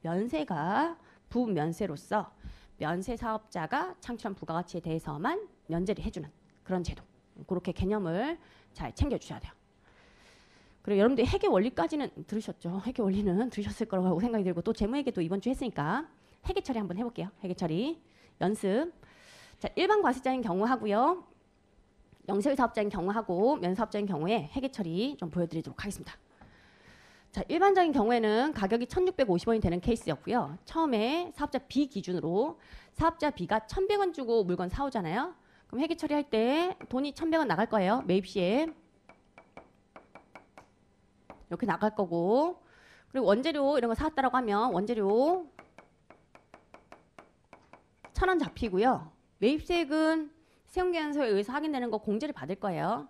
면세가 부분 면세로서 면세 사업자가 창출한 부가가치에 대해서만 면제를 해주는 그런 제도. 그렇게 개념을 잘 챙겨주셔야 돼요. 그리고 여러분들 회계 원리까지는 들으셨죠? 회계 원리는 들으셨을 거라고 생각이 들고 또 재무회계도 이번 주 했으니까 회계 처리 한번 해볼게요. 회계 처리 연습. 자, 일반 과세자인 경우 하고요. 영세율 사업자인 경우 하고 면사업자인 경우에 회계 처리 좀 보여드리도록 하겠습니다. 자, 일반적인 경우에는 가격이 1,650원이 되는 케이스였고요. 처음에 사업자 B 기준으로 사업자 B가 1,100원 주고 물건 사오잖아요. 그럼 회계 처리할 때 돈이 1,100원 나갈 거예요. 매입 시에. 이렇게 나갈 거고, 그리고 원재료 이런 거 사왔다라고 하면 원재료 1,000원 잡히고요. 매입세액은 세금계산서에 의해서 확인되는 거 공제를 받을 거예요.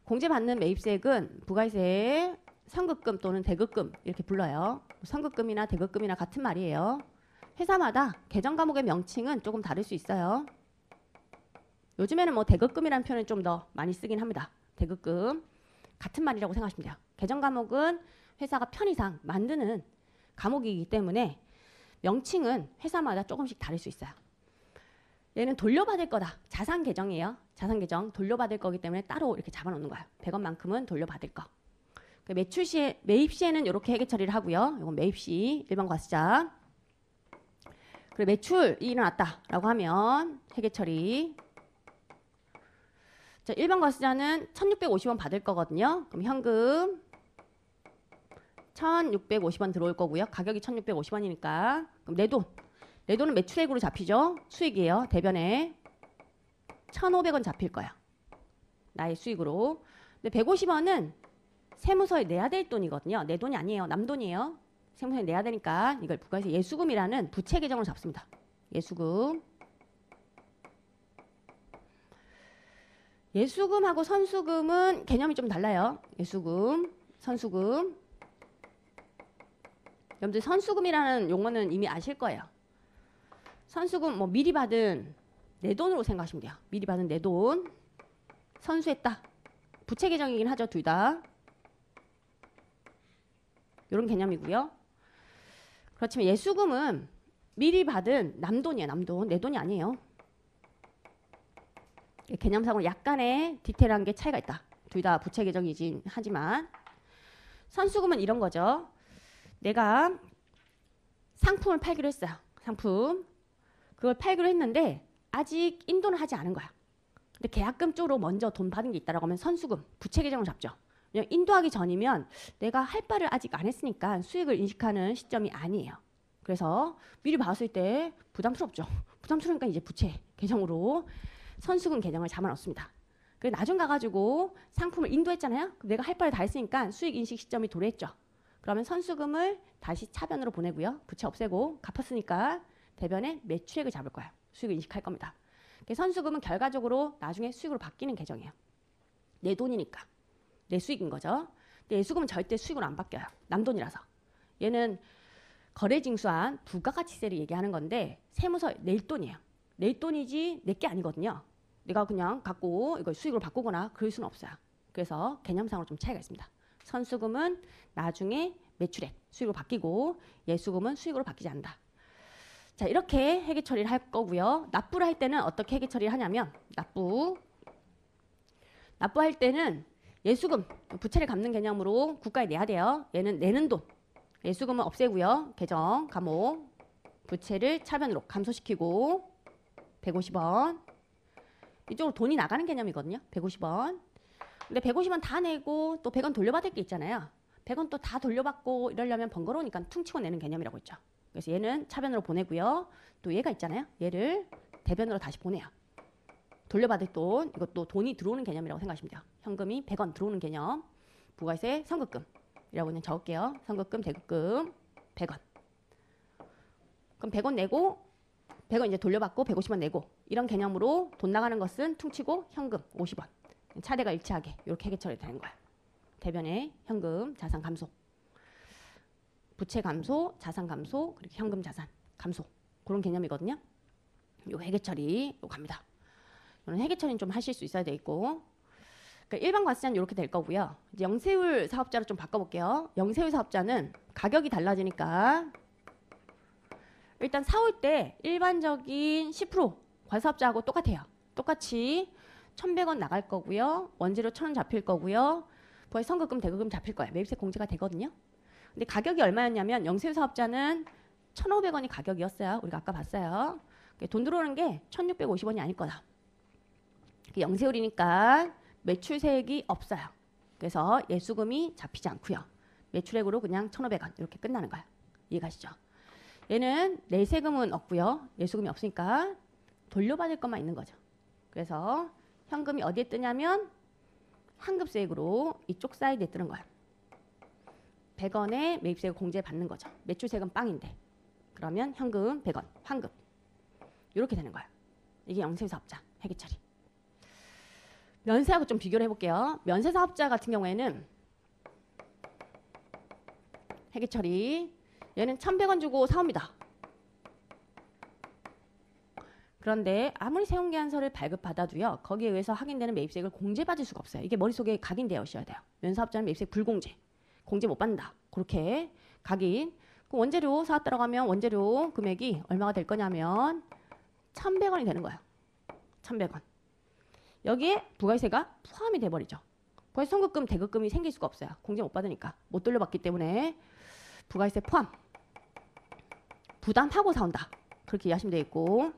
공제받는 매입세액은 부가세, 선급금 또는 대급금 이렇게 불러요. 선급금이나 대급금이나 같은 말이에요. 회사마다 계정 과목의 명칭은 조금 다를 수 있어요. 요즘에는 뭐 대급금이라는 표현을 좀 더 많이 쓰긴 합니다. 대급금 같은 말이라고 생각하시면 돼요. 계정 과목은 회사가 편의상 만드는 과목이기 때문에 명칭은 회사마다 조금씩 다를 수 있어요. 얘는 돌려받을 거다. 자산 계정이에요. 자산 계정 돌려받을 거기 때문에 따로 이렇게 잡아놓는 거예요. 100원만큼은 돌려받을 거. 매출 시에, 매입 시에는 이렇게 회계 처리를 하고요. 이건 매입 시 일반 과세자. 그리고 매출이 일어났다라고 하면 회계 처리. 자, 일반 과세자는 1,650원 받을 거거든요. 그럼 현금 1,650원 들어올 거고요. 가격이 1,650원이니까. 그럼 내 돈. 내 돈은 매출액으로 잡히죠. 수익이에요. 대변에 1,500원 잡힐 거야. 나의 수익으로. 근데 150원은 세무서에 내야 될 돈이거든요. 내 돈이 아니에요. 남 돈이에요. 세무서에 내야 되니까 이걸 부가세 예수금이라는 부채 계정으로 잡습니다. 예수금. 예수금하고 선수금은 개념이 좀 달라요. 예수금, 선수금. 여러분들 선수금이라는 용어는 이미 아실 거예요. 선수금 뭐 미리 받은 내 돈으로 생각하시면 돼요. 미리 받은 내 돈. 선수했다. 부채 계정이긴 하죠. 둘 다. 이런 개념이고요. 그렇지만 예수금은 미리 받은 남 돈이에요. 남 돈. 내 돈이 아니에요. 개념상으로 약간의 디테일한 게 차이가 있다. 둘 다 부채 계정이긴 하지만 선수금은 이런 거죠. 내가 상품을 팔기로 했어요. 상품. 그걸 팔기로 했는데 아직 인도는 하지 않은 거야. 근데 계약금 쪽으로 먼저 돈 받은 게 있다라고 하면 선수금, 부채 계정을 잡죠. 그냥 인도하기 전이면 내가 할 바를 아직 안 했으니까 수익을 인식하는 시점이 아니에요. 그래서 미리 봤을 때 부담스럽죠. 부담스러우니까 이제 부채 계정으로 선수금 계정을 잡아놓습니다. 그래 나중 가가지고 상품을 인도했잖아요. 내가 할 바를 다 했으니까 수익 인식 시점이 도래했죠. 그러면 선수금을 다시 차변으로 보내고요. 부채 없애고 갚았으니까 대변에 매출액을 잡을 거예요. 수익을 인식할 겁니다. 선수금은 결과적으로 나중에 수익으로 바뀌는 계정이에요. 내 돈이니까. 내 수익인 거죠. 근데 예수금은 절대 수익으로 안 바뀌어요. 남 돈이라서. 얘는 거래징수한 부가가치세를 얘기하는 건데 세무서 낼 돈이에요. 낼 돈이지 내 게 아니거든요. 내가 그냥 갖고 이걸 수익으로 바꾸거나 그럴 수는 없어요. 그래서 개념상으로 좀 차이가 있습니다. 선수금은 나중에 매출액, 수익으로 바뀌고 예수금은 수익으로 바뀌지 않는다. 자, 이렇게 회계 처리를 할 거고요. 납부를 할 때는 어떻게 회계 처리를 하냐면 납부할 때는 예수금, 부채를 갚는 개념으로 국가에 내야 돼요. 얘는 내는 돈. 예수금은 없애고요. 계정, 감옥, 부채를 차변으로 감소시키고 150원. 이쪽으로 돈이 나가는 개념이거든요. 150원. 근데 150원 다 내고 또 100원 돌려받을 게 있잖아요. 100원 또 다 돌려받고 이러려면 번거로우니까 퉁치고 내는 개념이라고 있죠. 그래서 얘는 차변으로 보내고요. 또 얘가 있잖아요. 얘를 대변으로 다시 보내요. 돌려받을 돈, 이것도 돈이 들어오는 개념이라고 생각하시면 돼요. 현금이 100원 들어오는 개념. 부가세 선급금이라고 그냥 적을게요. 선급금, 대급금, 100원. 그럼 100원 내고 100원 이제 돌려받고 150원 내고 이런 개념으로 돈 나가는 것은 퉁치고 현금 50원. 차례가 일치하게 이렇게 해결 처리되는 거예요. 대변에 현금, 자산 감소. 부채 감소, 자산 감소, 그리고 현금 자산 감소. 그런 개념이거든요. 요 회계 처리 요 갑니다. 이런 회계 처리는 좀 하실 수 있어야 되겠고. 그러니까 일반 과세자는 이렇게 될 거고요. 이제 영세율 사업자로 좀 바꿔볼게요. 영세율 사업자는 가격이 달라지니까 일단 사올 때 일반적인 10% 과세사업자하고 똑같아요. 똑같이 1,100원 나갈 거고요. 원재료 1,000원 잡힐 거고요. 부가세 선급금, 대급금 잡힐 거예요. 매입세 공제가 되거든요. 근데 가격이 얼마였냐면 영세율 사업자는 1,500원이 가격이었어요. 우리가 아까 봤어요. 돈 들어오는 게 1,650원이 아닐 거다. 영세율이니까 매출세액이 없어요. 그래서 예수금이 잡히지 않고요. 매출액으로 그냥 1,500원 이렇게 끝나는 거예요. 이해가시죠? 얘는 내세금은 없고요. 예수금이 없으니까 돌려받을 것만 있는 거죠. 그래서 현금이 어디에 뜨냐면 환급세액으로 이쪽 사이드에 뜨는 거예요. 100원에 매입세액 공제 받는 거죠. 매출세금 빵인데. 그러면 현금 100원, 환급. 이렇게 되는 거예요. 이게 영세율 사업자 회계 처리. 면세하고 좀 비교를 해볼게요. 면세 사업자 같은 경우에는 회계 처리. 얘는 1,100원 주고 사옵니다. 그런데 아무리 세운계약서를 발급받아도요. 거기에 의해서 확인되는 매입세액을 공제받을 수가 없어요. 이게 머릿속에 각인되어 있어야 돼요. 면사업자는 매입세액 불공제. 공제 못 받는다. 그렇게 각인. 그 원재료 사왔다고 하면 원재료 금액이 얼마가 될 거냐면 1,100원이 되는 거예요. 1,100원. 여기에 부가세가 포함이 돼버리죠. 부가세 선급금, 대급금이 생길 수가 없어요. 공제 못 받으니까. 못 돌려받기 때문에 부가세 포함. 부담하고 사온다. 그렇게 이해하시면 되겠고.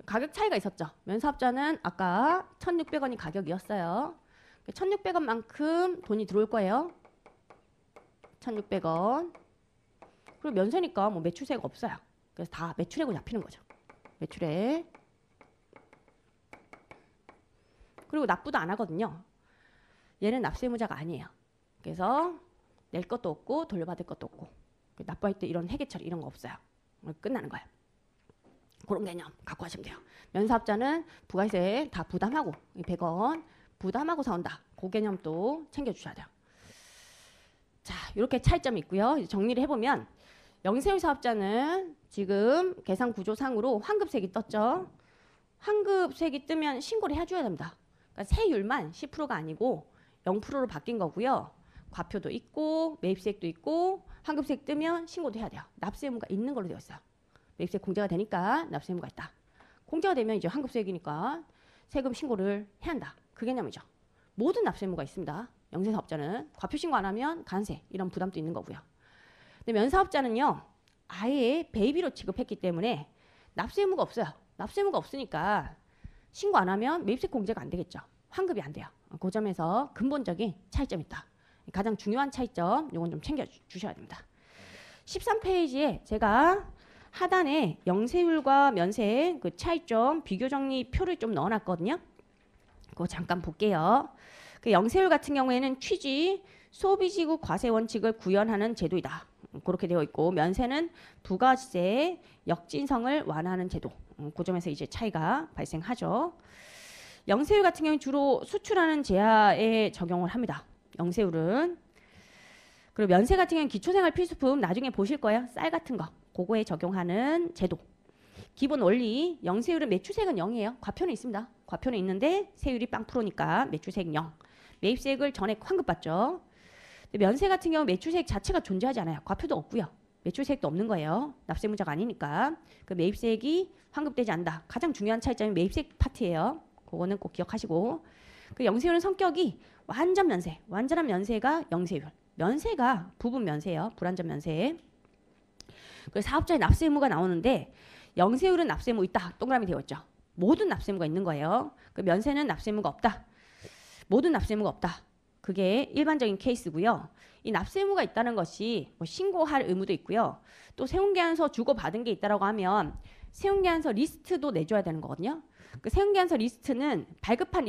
가격 차이가 있었죠. 면사업자는 아까 1,600원이 가격이었어요. 1,600원만큼 돈이 들어올 거예요. 1,600원. 그리고 면세니까 뭐 매출세가 없어요. 그래서 다 매출액으로 잡히는 거죠. 매출액. 그리고 납부도 안 하거든요. 얘는 납세의무자가 아니에요. 그래서 낼 것도 없고 돌려받을 것도 없고 납부할 때 이런 회계 처리 이런 거 없어요. 끝나는 거예요. 그런 개념 갖고 하시면 돼요. 면사업자는 부가세 다 부담하고 100원 부담하고 사온다. 그 개념도 챙겨주셔야 돼요. 자, 이렇게 차이점이 있고요. 이제 정리를 해보면 영세율 사업자는 지금 계산 구조상으로 환급세액이 떴죠. 환급세액이 뜨면 신고를 해줘야 됩니다. 그러니까 세율만 10%가 아니고 0%로 바뀐 거고요. 과표도 있고 매입세액도 있고 환급세액 뜨면 신고도 해야 돼요. 납세의무가 있는 걸로 되어 있어요. 매입세액 공제가 되니까 납세의무가 있다. 공제가 되면 이제 환급세액이니까 세금 신고를 해야 한다. 그 개념이죠. 모든 납세의무가 있습니다. 영세사업자는 과표 신고 안 하면 간세 이런 부담도 있는 거고요. 근데 면사업자는요. 아예 베이비로 취급했기 때문에 납세의무가 없어요. 납세의무가 없으니까 신고 안 하면 매입세 공제가 안 되겠죠. 환급이 안 돼요. 그 점에서 근본적인 차이점이 있다. 가장 중요한 차이점 이건 좀 챙겨주셔야 됩니다. 13페이지에 제가 하단에 영세율과 면세 그 차이점 비교 정리 표를 좀 넣어놨거든요. 그거 잠깐 볼게요. 그 영세율 같은 경우에는 취지, 소비지구 과세 원칙을 구현하는 제도이다. 그렇게 되어 있고 면세는 부가세 역진성을 완화하는 제도. 그 점에서 이제 차이가 발생하죠. 영세율 같은 경우는 주로 수출하는 제하에 적용을 합니다. 영세율은. 그리고 면세 같은 경우는 기초생활 필수품 나중에 보실 거예요. 쌀 같은 거. 그거에 적용하는 제도. 기본 원리. 영세율은 매출세액은 0이에요. 과표는 있습니다. 과표는 있는데 세율이 0%니까 매출세액 0. 매입세액을 전액 환급받죠. 면세 같은 경우 매출세액 자체가 존재하지 않아요. 과표도 없고요. 매출세액도 없는 거예요. 납세의무자가 아니니까. 그 매입세액이 환급되지 않는다. 가장 중요한 차이점이 매입세액 파트예요. 그거는 꼭 기억하시고. 그 영세율은 성격이 완전 면세. 완전한 면세가 영세율. 면세가 부분 면세예요. 불완전 면세. 그 사업자의 납세의무가 나오는데 영세율은 납세의무 있다. 동그라미 되어 있죠. 모든 납세의무가 있는 거예요. 그 면세는 납세의무가 없다. 모든 납세 의무가 없다. 그게 일반적인 케이스고요. 이 납세 의무가 있다는 것이 뭐 신고할 의무도 있고요. 또 세운계약서 주고받은 게 있다라고 하면 세운계약서 리스트도 내줘야 되는 거거든요. 그 세운계약서 리스트는 발급한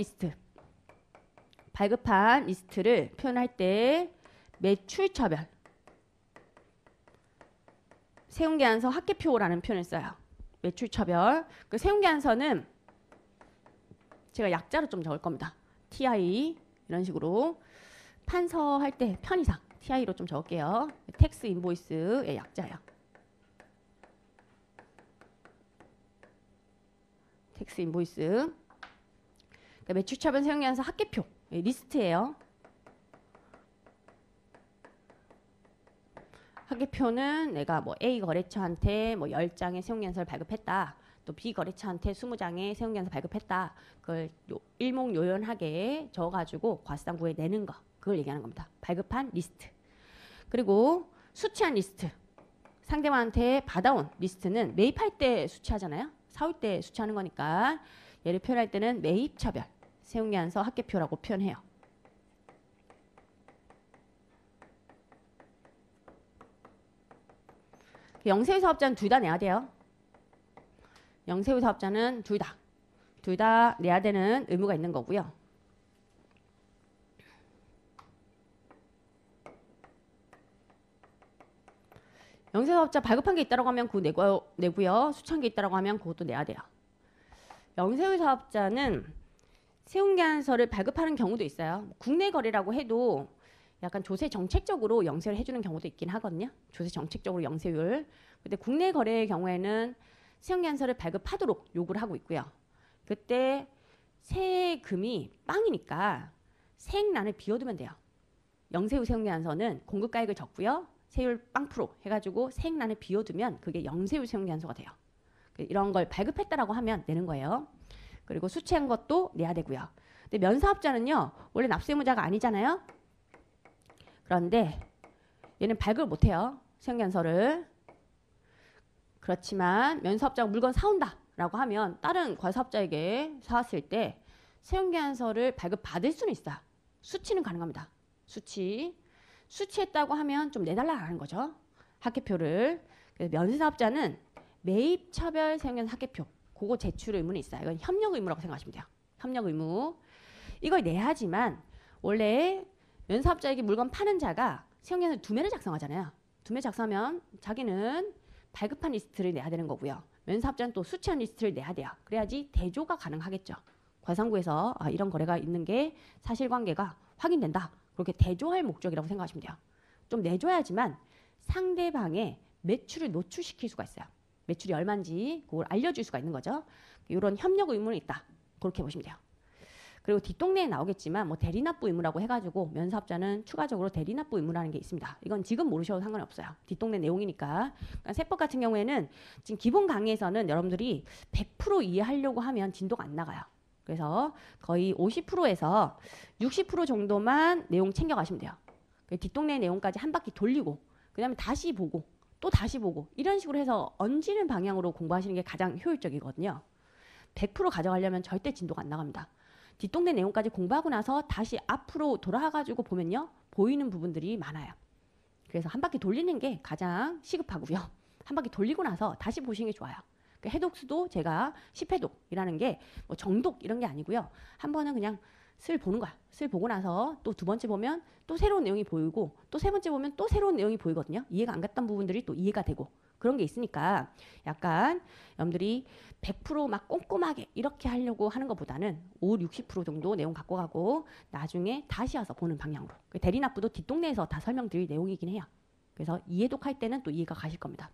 리스트를 표현할 때 매출처별 세운계약서 합계표라는 표현을 써요. 매출처별. 그 세운계약서는 제가 약자로 좀 적을 겁니다. TI 이런 식으로 판서할 때 편의상 TI로 좀 적을게요. 텍스 인보이스의 약자예요. 텍스 인보이스. 그러니까 매출처별 세운계약서 합계표 리스트예요. 합계표는 내가 뭐 A 거래처한테 뭐 10장의 세운계약서를 발급했다. 또 B 거래처한테 20장의 세운계약서 발급했다. 그걸 일목요연하게 적어가지고 과세당국에 내는 거. 그걸 얘기하는 겁니다. 발급한 리스트. 그리고 수취한 리스트. 상대방한테 받아온 리스트는 매입할 때 수취하잖아요. 사올 때 수취하는 거니까 얘를 표현할 때는 매입처별 세운계약서 합계표라고 표현해요. 영세후 사업자는 둘 다 내야 돼요. 영세후 사업자는 둘 다 내야 되는 의무가 있는 거고요. 영세후 사업자 발급한 게 있다고 하면 그거 내고요. 수취한 게 있다고 하면 그것도 내야 돼요. 영세후 사업자는 세운계약서를 발급하는 경우도 있어요. 국내 거래라고 해도 약간 조세 정책적으로 영세를 해주는 경우도 있긴 하거든요. 조세 정책적으로 영세율. 근데 국내 거래의 경우에는 세운계약서를 발급하도록 요구를 하고 있고요. 그때 세금이 빵이니까 세액란을 비워두면 돼요. 영세후 세운계약서는 공급가액을 적고요. 세율 빵 프로 해가지고 세액란을 비워두면 그게 영세후 세운계약서가 돼요. 이런 걸 발급했다라고 하면 내는 거예요. 그리고 수취한 것도 내야 되고요. 근데 면사업자는요. 원래 납세 의무자가 아니잖아요. 그런데 얘는 발급을 못해요. 세운계약서를. 그렇지만 면사업자가 물건 사온다라고 하면 다른 과사업자에게 사왔을 때 세운계약서를 발급받을 수는 있어요. 수취는 가능합니다. 수취했다고 하면 좀 내달라는 거죠. 합계표를. 면세사업자는 매입처별 세운계약서 합계표 그거 제출 의무는 있어요. 이건 협력 의무라고 생각하시면 돼요. 협력 의무. 이걸 내야지만 원래 면사업자에게 물건 파는 자가 세운계약서 2매를 작성하잖아요. 2매 작성하면 자기는 발급한 리스트를 내야 되는 거고요. 면사업자는 또 수취한 리스트를 내야 돼요. 그래야지 대조가 가능하겠죠. 과상구에서 이런 거래가 있는 게 사실관계가 확인된다. 그렇게 대조할 목적이라고 생각하시면 돼요. 좀 내줘야지만 상대방의 매출을 노출시킬 수가 있어요. 매출이 얼마인지 그걸 알려줄 수가 있는 거죠. 이런 협력 의무는 있다. 그렇게 보시면 돼요. 그리고 뒷동네에 나오겠지만 뭐 대리납부 의무라고 해가지고 면사업자는 추가적으로 대리납부 의무라는 게 있습니다. 이건 지금 모르셔도 상관이 없어요. 뒷동네 내용이니까. 그러니까 세법 같은 경우에는 지금 기본 강의에서는 여러분들이 100% 이해하려고 하면 진도가 안 나가요. 그래서 거의 50%에서 60% 정도만 내용 챙겨가시면 돼요. 뒷동네 내용까지 한 바퀴 돌리고 그 다음에 다시 보고 또 다시 보고 이런 식으로 해서 얹히는 방향으로 공부하시는 게 가장 효율적이거든요. 100% 가져가려면 절대 진도가 안 나갑니다. 뒷동네 내용까지 공부하고 나서 다시 앞으로 돌아가지고 보면요. 보이는 부분들이 많아요. 그래서 한 바퀴 돌리는 게 가장 시급하고요. 한 바퀴 돌리고 나서 다시 보시는 게 좋아요. 해독수도 제가 10회독이라는 게 뭐 정독 이런 게 아니고요. 한 번은 그냥 슬 보는 거야. 슬 보고 나서 또 두 번째 보면 또 새로운 내용이 보이고 또 세 번째 보면 또 새로운 내용이 보이거든요. 이해가 안 갔던 부분들이 또 이해가 되고 그런 게 있으니까 약간 여러분들이 100% 꼼꼼하게 이렇게 하려고 하는 것보다는 5, 60% 정도 내용 갖고 가고 나중에 다시 와서 보는 방향으로. 대리납부도 뒷동네에서 다 설명드릴 내용이긴 해요. 그래서 이해독할 때는 또 이해가 가실 겁니다.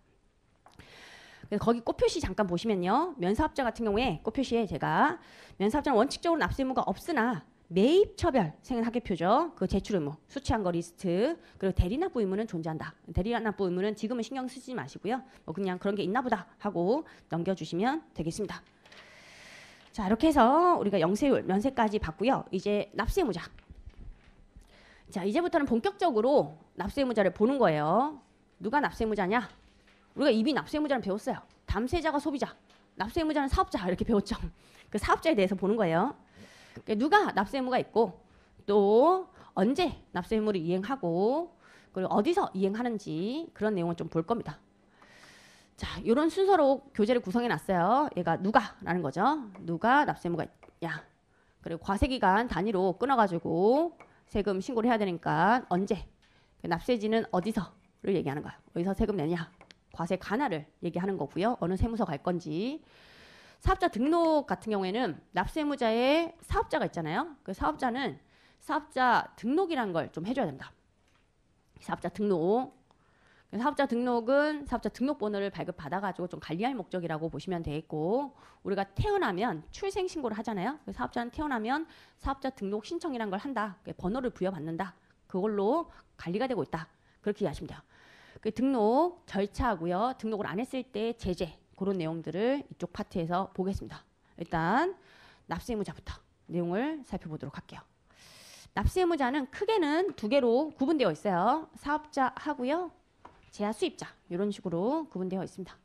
그래서 거기 꽃표시 잠깐 보시면요. 면사업자 같은 경우에 꽃표시에 제가 면사업자는 원칙적으로 납세 의무가 없으나 매입처별 생활합계표죠. 그 제출 의무, 수취한 거 리스트, 그리고 대리납부 의무는 존재한다. 대리납부 의무는 지금은 신경 쓰지 마시고요. 뭐 그냥 그런 게 있나 보다 하고 넘겨주시면 되겠습니다. 자, 이렇게 해서 우리가 영세율, 면세까지 봤고요. 이제 납세 의무자. 자, 이제부터는 본격적으로 납세 의무자를 보는 거예요. 누가 납세 의무자냐? 우리가 이미 납세 의무자는 배웠어요. 담세자가 소비자, 납세 의무자는 사업자 이렇게 배웠죠. 그 사업자에 대해서 보는 거예요. 누가 납세 의무가 있고 또 언제 납세 의무를 이행하고 그리고 어디서 이행하는지 그런 내용을 좀 볼 겁니다. 자, 이런 순서로 교재를 구성해 놨어요. 얘가 누가라는 거죠. 누가 납세 의무가 있냐. 그리고 과세기간 단위로 끊어가지고 세금 신고를 해야 되니까 언제, 납세지는 어디서를 얘기하는 거예요. 어디서 세금 내냐. 과세 관할을 얘기하는 거고요. 어느 세무서 갈 건지. 사업자 등록 같은 경우에는 납세 의무자의 사업자가 있잖아요. 그 사업자는 사업자 등록이라는 걸 좀 해줘야 됩니다. 사업자 등록. 사업자 등록은 사업자 등록번호를 발급받아가지고 좀 관리할 목적이라고 보시면 되겠고, 우리가 태어나면 출생신고를 하잖아요. 사업자는 태어나면 사업자 등록 신청이란 걸 한다. 번호를 부여받는다. 그걸로 관리가 되고 있다. 그렇게 이해하시면 돼요. 그 등록 절차하고요. 등록을 안 했을 때 제재, 그런 내용들을 이쪽 파트에서 보겠습니다. 일단 납세 의무자부터 내용을 살펴보도록 할게요. 납세 의무자는 크게는 두 개로 구분되어 있어요. 사업자 하고요. 제하 수입자, 이런 식으로 구분되어 있습니다.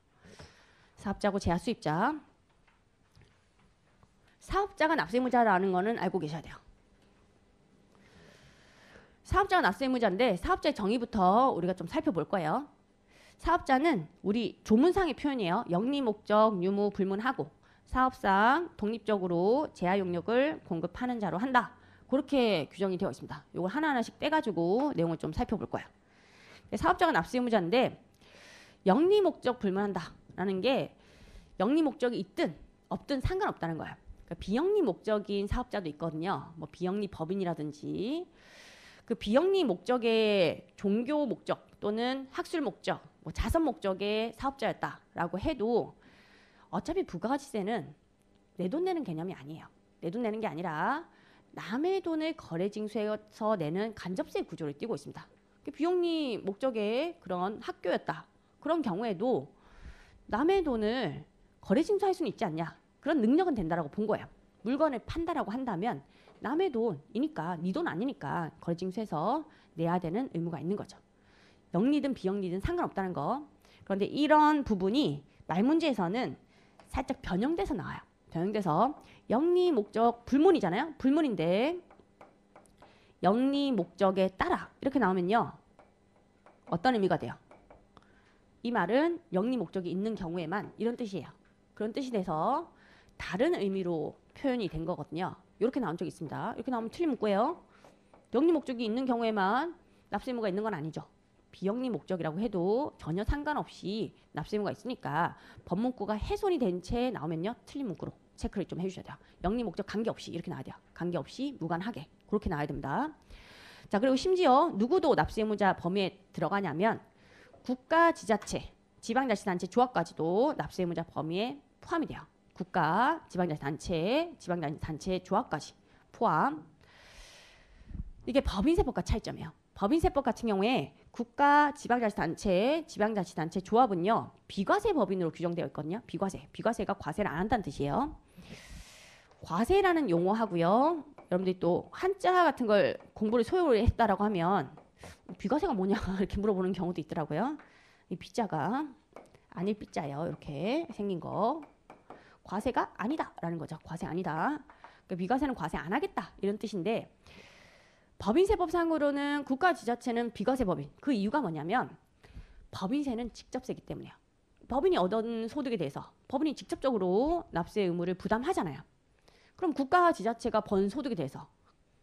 사업자고 제하 수입자. 사업자가 납세 의무자라는 거는 알고 계셔야 돼요. 사업자가 납세 의무자인데 사업자의 정의부터 우리가 좀 살펴볼 거예요. 사업자는 우리 조문상의 표현이에요. 영리 목적, 유무 불문하고 사업상 독립적으로 제하 용역을 공급하는 자로 한다. 그렇게 규정이 되어 있습니다. 이걸 하나하나씩 떼가지고 내용을 좀 살펴볼 거예요. 사업자가 납세 의무자인데 영리 목적 불문한다라는 게 영리 목적이 있든 없든 상관없다는 거예요. 그러니까 비영리 목적인 사업자도 있거든요. 뭐 비영리 법인이라든지 그 비영리 목적의 종교 목적 또는 학술 목적, 뭐 자선 목적의 사업자였다라고 해도 어차피 부가가치세는 내 돈 내는 개념이 아니에요. 내 돈 내는 게 아니라 남의 돈을 거래징수해서 내는 간접세 구조를 띠고 있습니다. 비영리 목적의 그런 학교였다. 그런 경우에도 남의 돈을 거래징수할 수는 있지 않냐. 그런 능력은 된다라고 본 거예요. 물건을 판다라고 한다면 남의 돈이니까, 네 돈 아니니까 거래징수해서 내야 되는 의무가 있는 거죠. 영리든 비영리든 상관없다는 거. 그런데 이런 부분이 말문제에서는 살짝 변형돼서 나와요. 변형돼서 영리 목적 불문이잖아요. 불문인데 영리 목적에 따라 이렇게 나오면요. 어떤 의미가 돼요? 이 말은 영리 목적이 있는 경우에만 이런 뜻이에요. 그런 뜻이 돼서 다른 의미로 표현이 된 거거든요. 이렇게 나온 적이 있습니다. 이렇게 나오면 틀린 문구예요. 영리 목적이 있는 경우에만 납세 의무가 있는 건 아니죠. 비영리 목적이라고 해도 전혀 상관없이 납세 의무가 있으니까 법문구가 훼손이 된 채 나오면요. 틀린 문구로 체크를 좀 해주셔야 돼요. 영리 목적 관계없이 이렇게 나와야 돼요. 관계없이 무관하게 그렇게 나와야 됩니다. 자, 그리고 심지어 누구도 납세 의무자 범위에 들어가냐면 국가, 지자체, 지방자치단체, 조합까지도 납세 의무자 범위에 포함이 돼요. 국가, 지방자치단체, 지방자치단체, 조합까지 포함. 이게 법인세법과 차이점이에요. 법인세법 같은 경우에 국가, 지방자치단체, 지방자치단체, 조합은요. 비과세 법인으로 규정되어 있거든요. 비과세. 비과세가 과세를 안 한다는 뜻이에요. 과세라는 용어하고요. 여러분들이 또 한자 같은 걸 공부를 소요를 했다라고 하면 비과세가 뭐냐 이렇게 물어보는 경우도 있더라고요. 이 비자가 아닐 비자예요. 이렇게 생긴 거. 과세가 아니다라는 거죠. 과세 아니다. 그러니까 비과세는 과세 안 하겠다 이런 뜻인데 법인세법상으로는 국가 지자체는 비과세 법인. 그 이유가 뭐냐면 법인세는 직접세기 때문이에요. 법인이 얻은 소득에 대해서 법인이 직접적으로 납세 의무를 부담하잖아요. 그럼 국가 지자체가 번 소득에 대해서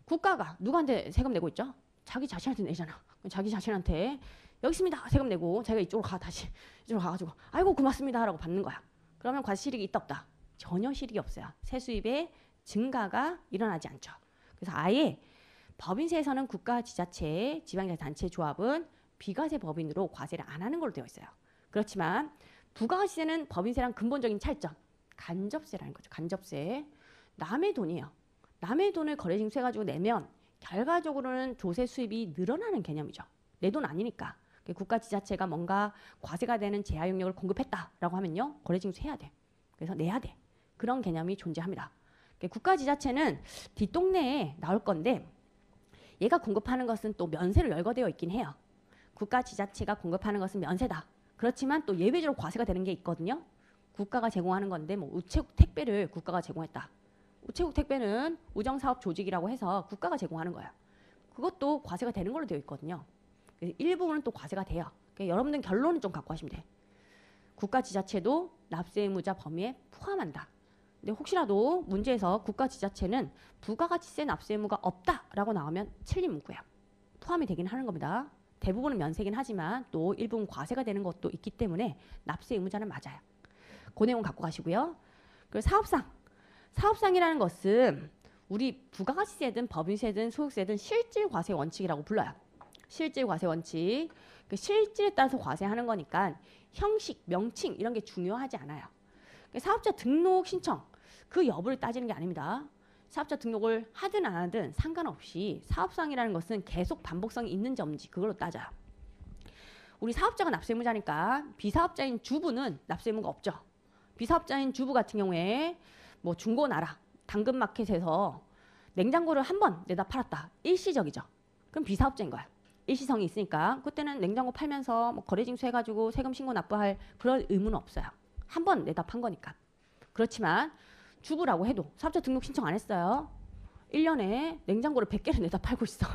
국가가 누구한테 세금 내고 있죠? 자기 자신한테 내잖아. 자기 자신한테 여기 있습니다. 세금 내고 자기가 이쪽으로 가 다시 이쪽으로 가가지고 아이고 고맙습니다 라고 받는 거야. 그러면 과세 실익이 있다 없다? 전혀 실익이 없어요. 세수입의 증가가 일어나지 않죠. 그래서 아예 법인세에서는 국가, 지자체, 지방자치단체, 조합은 비과세 법인으로 과세를 안 하는 걸로 되어 있어요. 그렇지만 부가가치세는 법인세랑 근본적인 차이점, 간접세라는 거죠. 간접세. 남의 돈이에요. 남의 돈을 거래징수해가지고 내면 결과적으로는 조세 수입이 늘어나는 개념이죠. 내 돈 아니니까. 국가, 지자체가 뭔가 과세가 되는 제하 용역을 공급했다라고 하면요. 거래징수해야 돼. 그래서 내야 돼. 그런 개념이 존재합니다. 국가, 지자체는 뒷동네에 나올 건데 얘가 공급하는 것은 또 면세로 열거되어 있긴 해요. 국가, 지자체가 공급하는 것은 면세다. 그렇지만 또 예외적으로 과세가 되는 게 있거든요. 국가가 제공하는 건데 뭐 우체국 택배를 국가가 제공했다. 우체국 택배는 우정사업조직이라고 해서 국가가 제공하는 거예요. 그것도 과세가 되는 걸로 되어 있거든요. 일부분은 또 과세가 돼요. 그러니까 여러분들 결론은 좀 갖고 하시면 돼. 국가 지자체도 납세 의무자 범위에 포함한다. 근데 혹시라도 문제에서 국가 지자체는 부가가치세 납세 의무가 없다라고 나오면 틀린 문구예요. 포함이 되긴 하는 겁니다. 대부분은 면세긴 하지만 또 일부분 과세가 되는 것도 있기 때문에 납세 의무자는 맞아요. 그 내용 갖고 가시고요. 그리고 사업상이라는 것은 우리 부가가치세든 법인세든 소득세든 실질 과세 원칙이라고 불러요. 실질 과세 원칙. 그 실질에 따라서 과세하는 거니까 형식, 명칭 이런 게 중요하지 않아요. 사업자 등록 신청 그 여부를 따지는 게 아닙니다. 사업자 등록을 하든 안 하든 상관없이 사업상이라는 것은 계속 반복성이 있는지 없는지 그걸로 따져요. 우리 사업자가 납세 의무자니까 비사업자인 주부는 납세 의무가 없죠. 비사업자인 주부 같은 경우에 뭐 중고나라, 당근마켓에서 냉장고를 한 번 내다 팔았다. 일시적이죠. 그럼 비사업자인 거야. 일시성이 있으니까 그때는 냉장고 팔면서 뭐 거래징수 해가지고 세금 신고 납부할 그런 의무는 없어요. 한 번 내다 판 거니까. 그렇지만 주부라고 해도 사업자 등록 신청 안 했어요. 1년에 냉장고를 100개를 내다 팔고 있어.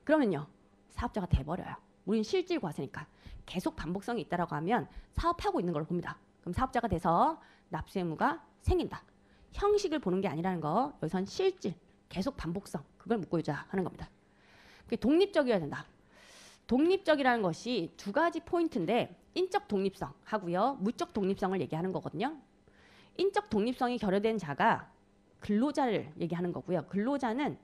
그러면요. 사업자가 돼버려요. 우린 실질 과세니까. 계속 반복성이 있다라고 하면 사업하고 있는 걸로 봅니다. 그럼 사업자가 돼서 납세 의무가 생긴다. 형식을 보는 게 아니라는 거. 여기선 실질, 계속 반복성. 그걸 묻고자 하는 겁니다. 그게 독립적이어야 된다. 독립적이라는 것이 두 가지 포인트인데 인적 독립성 하고요. 무적 독립성을 얘기하는 거거든요. 인적 독립성이 결여된 자가 근로자를 얘기하는 거고요. 근로자는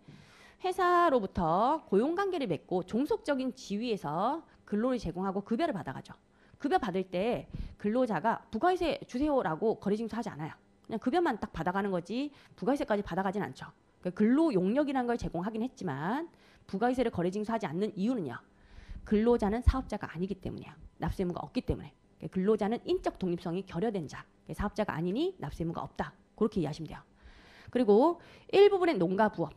회사로부터 고용관계를 맺고 종속적인 지위에서 근로를 제공하고 급여를 받아가죠. 급여 받을 때 근로자가 부가세 주세요라고 거래징수 하지 않아요. 그냥 급여만 딱 받아가는 거지 부가세까지 받아가진 않죠. 근로 용역이라는 걸 제공하긴 했지만 부가세를 거래징수하지 않는 이유는요. 근로자는 사업자가 아니기 때문이에요. 납세 의무가 없기 때문에. 근로자는 인적 독립성이 결여된 자. 사업자가 아니니 납세 의무가 없다. 그렇게 이해하시면 돼요. 그리고 일부분의 농가 부업.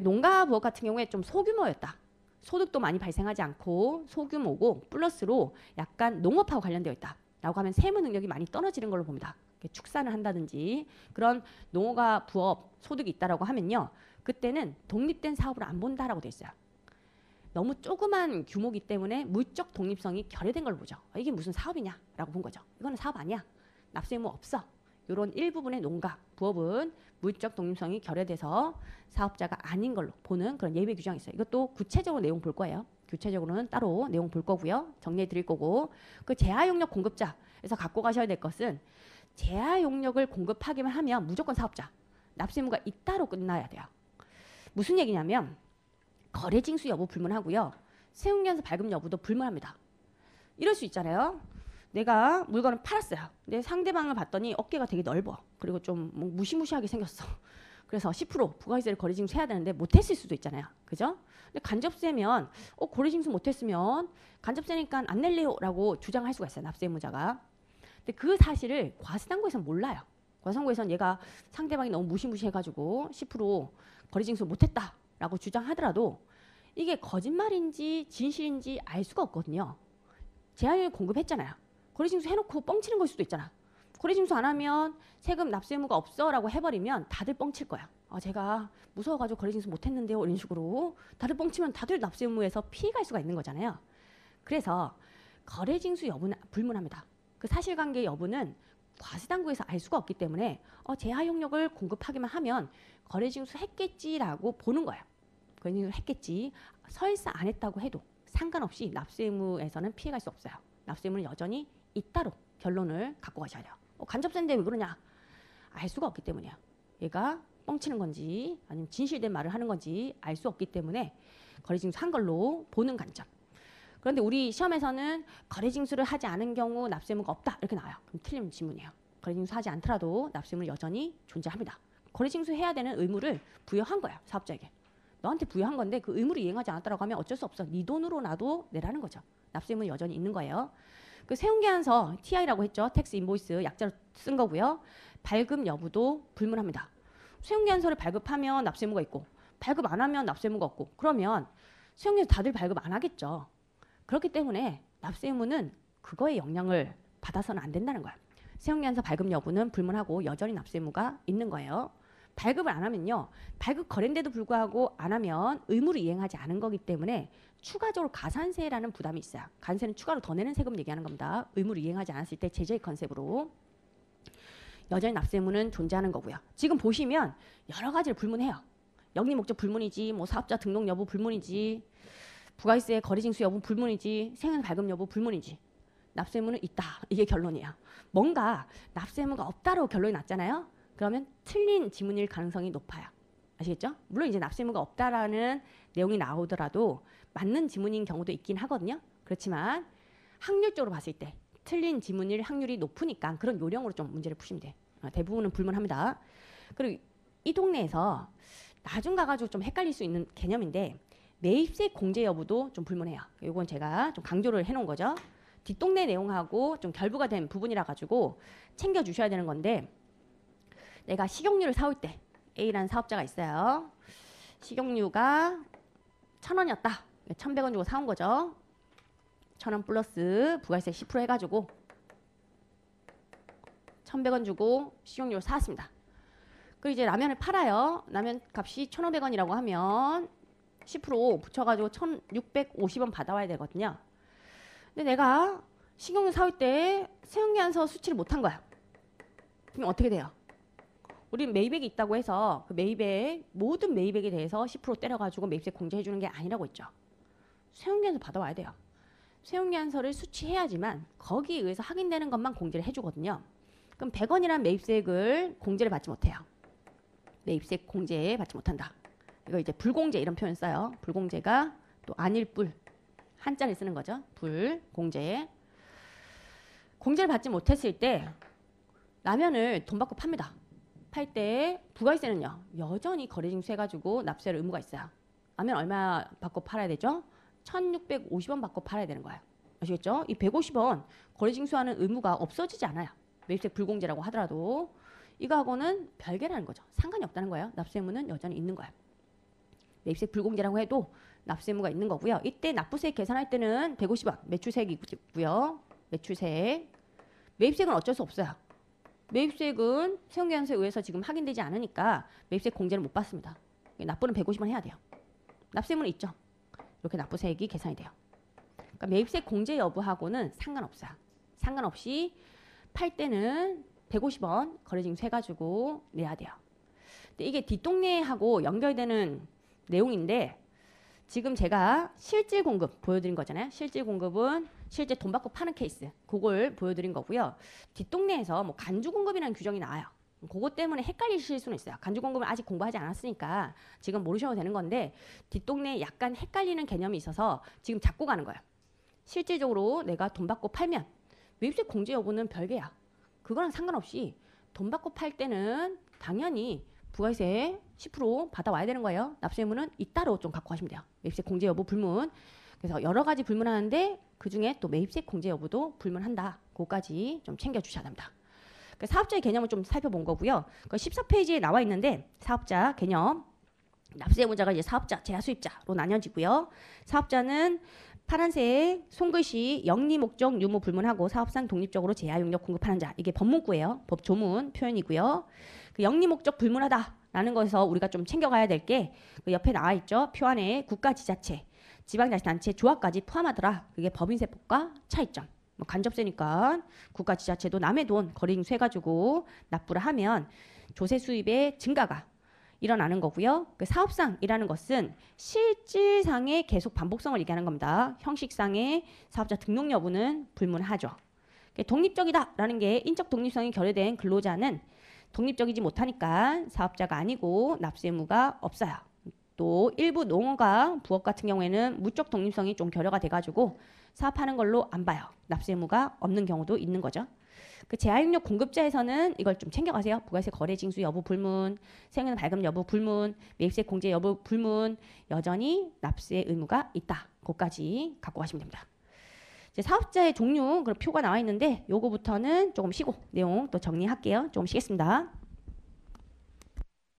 농가 부업 같은 경우에 좀 소규모였다. 소득도 많이 발생하지 않고 소규모고 플러스로 약간 농업하고 관련되어 있다. 라고 하면 세무 능력이 많이 떨어지는 걸로 봅니다. 축산을 한다든지 그런 농가 부업 소득이 있다라고 하면요. 그때는 독립된 사업을 안 본다라고 돼 있어요. 너무 조그만 규모이기 때문에 물적 독립성이 결여된 걸 보죠. 이게 무슨 사업이냐라고 본 거죠. 이거는 사업 아니야. 납세 의무 없어. 이런 일부분의 농가, 부업은 물적 독립성이 결여돼서 사업자가 아닌 걸로 보는 그런 예외 규정이 있어요. 이것도 구체적으로 내용 볼 거예요. 구체적으로는 따로 내용 볼 거고요. 정리해 드릴 거고. 그 재하용역 공급자에서 갖고 가셔야 될 것은 재하용역을 공급하기만 하면 무조건 사업자. 납세 의무가 잇따로 끝나야 돼요. 무슨 얘기냐면 거래징수 여부 불문하고요. 세운견서 발급 여부도 불문합니다. 이럴 수 있잖아요. 내가 물건을 팔았어요. 근데 상대방을 봤더니 어깨가 되게 넓어. 그리고 좀 무시무시하게 생겼어. 그래서 10% 부가세를 거래징수 해야 되는데 못했을 수도 있잖아요. 그죠? 근데 간접세면 거래징수 못했으면 간접세니까 안 낼래요 라고 주장할 수가 있어요. 납세 의무자가. 근데 그 사실을 과세당국에서는 몰라요. 과세당국에서는 얘가 상대방이 너무 무시무시해가지고 10% 거래징수 못했다 라고 주장하더라도 이게 거짓말인지 진실인지 알 수가 없거든요. 재하용역 공급했잖아요. 거래징수 해놓고 뻥치는 걸 수도 있잖아. 거래징수 안 하면 세금 납세 의무가 없어 라고 해버리면 다들 뻥칠 거야. 제가 무서워가지고 거래징수 못했는데요. 이런 식으로 다들 뻥치면 다들 납세 의무에서 피해갈 수가 있는 거잖아요. 그래서 거래징수 여부는 불문합니다. 그 사실관계 여부는 과세당국에서 알 수가 없기 때문에 재하용역을 공급하기만 하면 거래징수 했겠지라고 보는 거예요. 거래징수 했겠지. 설사 안 했다고 해도 상관없이 납세 의무에서는 피해갈 수 없어요. 납세 의무는 여전히 잇따로 결론을 갖고 가셔야 돼요. 간접세인데 왜 그러냐? 알 수가 없기 때문이에요. 얘가 뻥치는 건지 아니면 진실된 말을 하는 건지 알 수 없기 때문에 거래징수 한 걸로 보는 관점. 그런데 우리 시험에서는 거래징수를 하지 않은 경우 납세 의무가 없다 이렇게 나와요. 그럼 틀린 질문이에요. 거래징수 하지 않더라도 납세 의무는 여전히 존재합니다. 거래징수 해야 되는 의무를 부여한 거야. 사업자에게. 너한테 부여한 건데 그 의무를 이행하지 않았다고 하면 어쩔 수 없어. 네 돈으로 나도 내라는 거죠. 납세 의무는 여전히 있는 거예요. 그 세운계약서 TI라고 했죠. 텍스 인보이스 약자로 쓴 거고요. 발급 여부도 불문합니다. 세운계약서를 발급하면 납세 의무가 있고 발급 안 하면 납세 의무가 없고 그러면 세운계약서 다들 발급 안 하겠죠. 그렇기 때문에 납세 의무는 그거에 영향을 받아서는 안 된다는 거야. 세운계약서 발급 여부는 불문하고 여전히 납세 의무가 있는 거예요. 발급을 안 하면요. 발급 거래인데도 불구하고 안 하면 의무를 이행하지 않은 거기 때문에 추가적으로 가산세라는 부담이 있어요. 가산세는 추가로 더 내는 세금 얘기하는 겁니다. 의무를 이행하지 않았을 때 제재의 컨셉으로. 여전히 납세 의무는 존재하는 거고요. 지금 보시면 여러 가지를 불문해요. 영리 목적 불문이지, 뭐 사업자 등록 여부 불문이지, 부가세 거래 징수 여부 불문이지, 세금 발급 여부 불문이지. 납세 의무는 있다. 이게 결론이에요. 뭔가 납세 의무가 없다라고 결론이 났잖아요. 그러면 틀린 지문일 가능성이 높아요. 아시겠죠? 물론 이제 납세 의무가 없다라는 내용이 나오더라도 맞는 지문인 경우도 있긴 하거든요. 그렇지만 확률적으로 봤을 때 틀린 지문일 확률이 높으니까 그런 요령으로 좀 문제를 푸시면 돼. 대부분은 불문합니다. 그리고 이 동네에서 나중 가가지고 좀 헷갈릴 수 있는 개념인데 매입세 공제 여부도 좀 불문해요. 이건 제가 좀 강조를 해놓은 거죠. 뒷동네 내용하고 좀 결부가 된 부분이라 가지고 챙겨주셔야 되는 건데 내가 식용유를 사올 때 A라는 사업자가 있어요. 식용유가 1,000원이었다. 1,100원 주고 사온 거죠. 1,000원 플러스 부가세 10% 해가지고 1,100원 주고 식용유를 사왔습니다. 그리고 이제 라면을 팔아요. 라면 값이 1,500원이라고 하면 10% 붙여가지고 1,650원 받아와야 되거든요. 근데 내가 식용유 사올 때 세운계한서 수치를 못한 거야. 그럼 어떻게 돼요? 우린 매입액이 있다고 해서 그 매입액 모든 매입액에 대해서 10% 때려가지고 매입세 공제해 주는 게 아니라고 했죠. 세운계한서 받아와야 돼요. 세운계한서를 수취해야지만 거기에 의해서 확인되는 것만 공제를 해주거든요. 그럼 100원이라는 매입세액을 공제를 받지 못해요. 매입세 공제 받지 못한다. 이거 이제 불공제 이런 표현 써요. 불공제가 또 아닐 뿔 한자를 쓰는 거죠. 불공제. 공제를 받지 못했을 때 라면을 돈 받고 팝니다. 팔 때 부가세는요. 여전히 거래징수 해가지고 납세할 의무가 있어요. 라면 얼마 받고 팔아야 되죠? 1,650원 받고 팔아야 되는 거예요. 아시겠죠? 이 150원 거래징수하는 의무가 없어지지 않아요. 매입세 불공제라고 하더라도 이거하고는 별개라는 거죠. 상관이 없다는 거예요. 납세 의무는 여전히 있는 거예요. 매입세 불공제라고 해도 납세 의무가 있는 거고요. 이때 납부세액 계산할 때는 150원 매출세액이고요. 매출세액. 매입세액은 어쩔 수 없어요. 매입세액은 세운계한서에 의해서 지금 확인되지 않으니까 매입세액 공제를 못 받습니다. 납부는 150원 해야 돼요. 납세 의무는 있죠. 이렇게 납부세액이 계산이 돼요. 그러니까 매입세액 공제 여부하고는 상관없어요. 상관없이 팔 때는 150원 거래징수 해가지고 내야 돼요. 근데 이게 뒷동네하고 연결되는 내용인데 지금 제가 실질 공급 보여드린 거잖아요. 실질 공급은 실제 돈 받고 파는 케이스 그걸 보여드린 거고요. 뒷동네에서 뭐 간주 공급이라는 규정이 나와요. 그것 때문에 헷갈리실 수는 있어요. 간주 공급은 아직 공부하지 않았으니까 지금 모르셔도 되는 건데 뒷동네에 약간 헷갈리는 개념이 있어서 지금 잡고 가는 거예요. 실질적으로 내가 돈 받고 팔면 매입세 공제 여부는 별개야. 그거랑 상관없이 돈 받고 팔 때는 당연히 부가세 10% 받아와야 되는 거예요. 납세 의무는 이따로 좀 갖고 가시면 돼요. 매입세 공제 여부 불문. 그래서 여러 가지 불문하는데 그중에 또 매입세 공제 여부도 불문한다. 그거까지 좀 챙겨주셔야 됩니다. 사업자의 개념을 좀 살펴본 거고요. 14페이지에 나와 있는데 사업자 개념 납세 의무자가 이제 사업자, 제하 수입자로 나뉘어지고요. 사업자는 파란색 손글씨 영리 목적 유무 불문하고 사업상 독립적으로 제야 용역 공급하는 자. 이게 법문구예요. 법조문 표현이고요. 그 영리 목적 불문하다라는 것에서 우리가 좀 챙겨가야 될 게 그 옆에 나와 있죠. 표 안에 국가 지자체, 지방자치단체, 조합까지 포함하더라. 그게 법인세법과 차이점. 뭐 간접세니까 국가 지자체도 남의 돈 거래징수 해가지고 납부를 하면 조세 수입의 증가가 일어나는 거고요. 그 사업상이라는 것은 실질상의 계속 반복성을 얘기하는 겁니다. 형식상의 사업자 등록 여부는 불문하죠. 독립적이다라는 게 인적 독립성이 결여된 근로자는 독립적이지 못하니까 사업자가 아니고 납세 의무가 없어요. 또 일부 농어가 부업 같은 경우에는 무적 독립성이 좀 결여가 돼가지고 사업하는 걸로 안 봐요. 납세 의무가 없는 경우도 있는 거죠. 그 제하용역 공급자에서는 이걸 좀 챙겨가세요. 부가세 거래 징수 여부 불문, 세금 발급 여부 불문, 매입세 공제 여부 불문, 여전히 납세 의무가 있다. 그것까지 갖고 가시면 됩니다. 이제 사업자의 종류 그 표가 나와 있는데 요거부터는 조금 쉬고 내용 또 정리할게요. 조금 쉬겠습니다.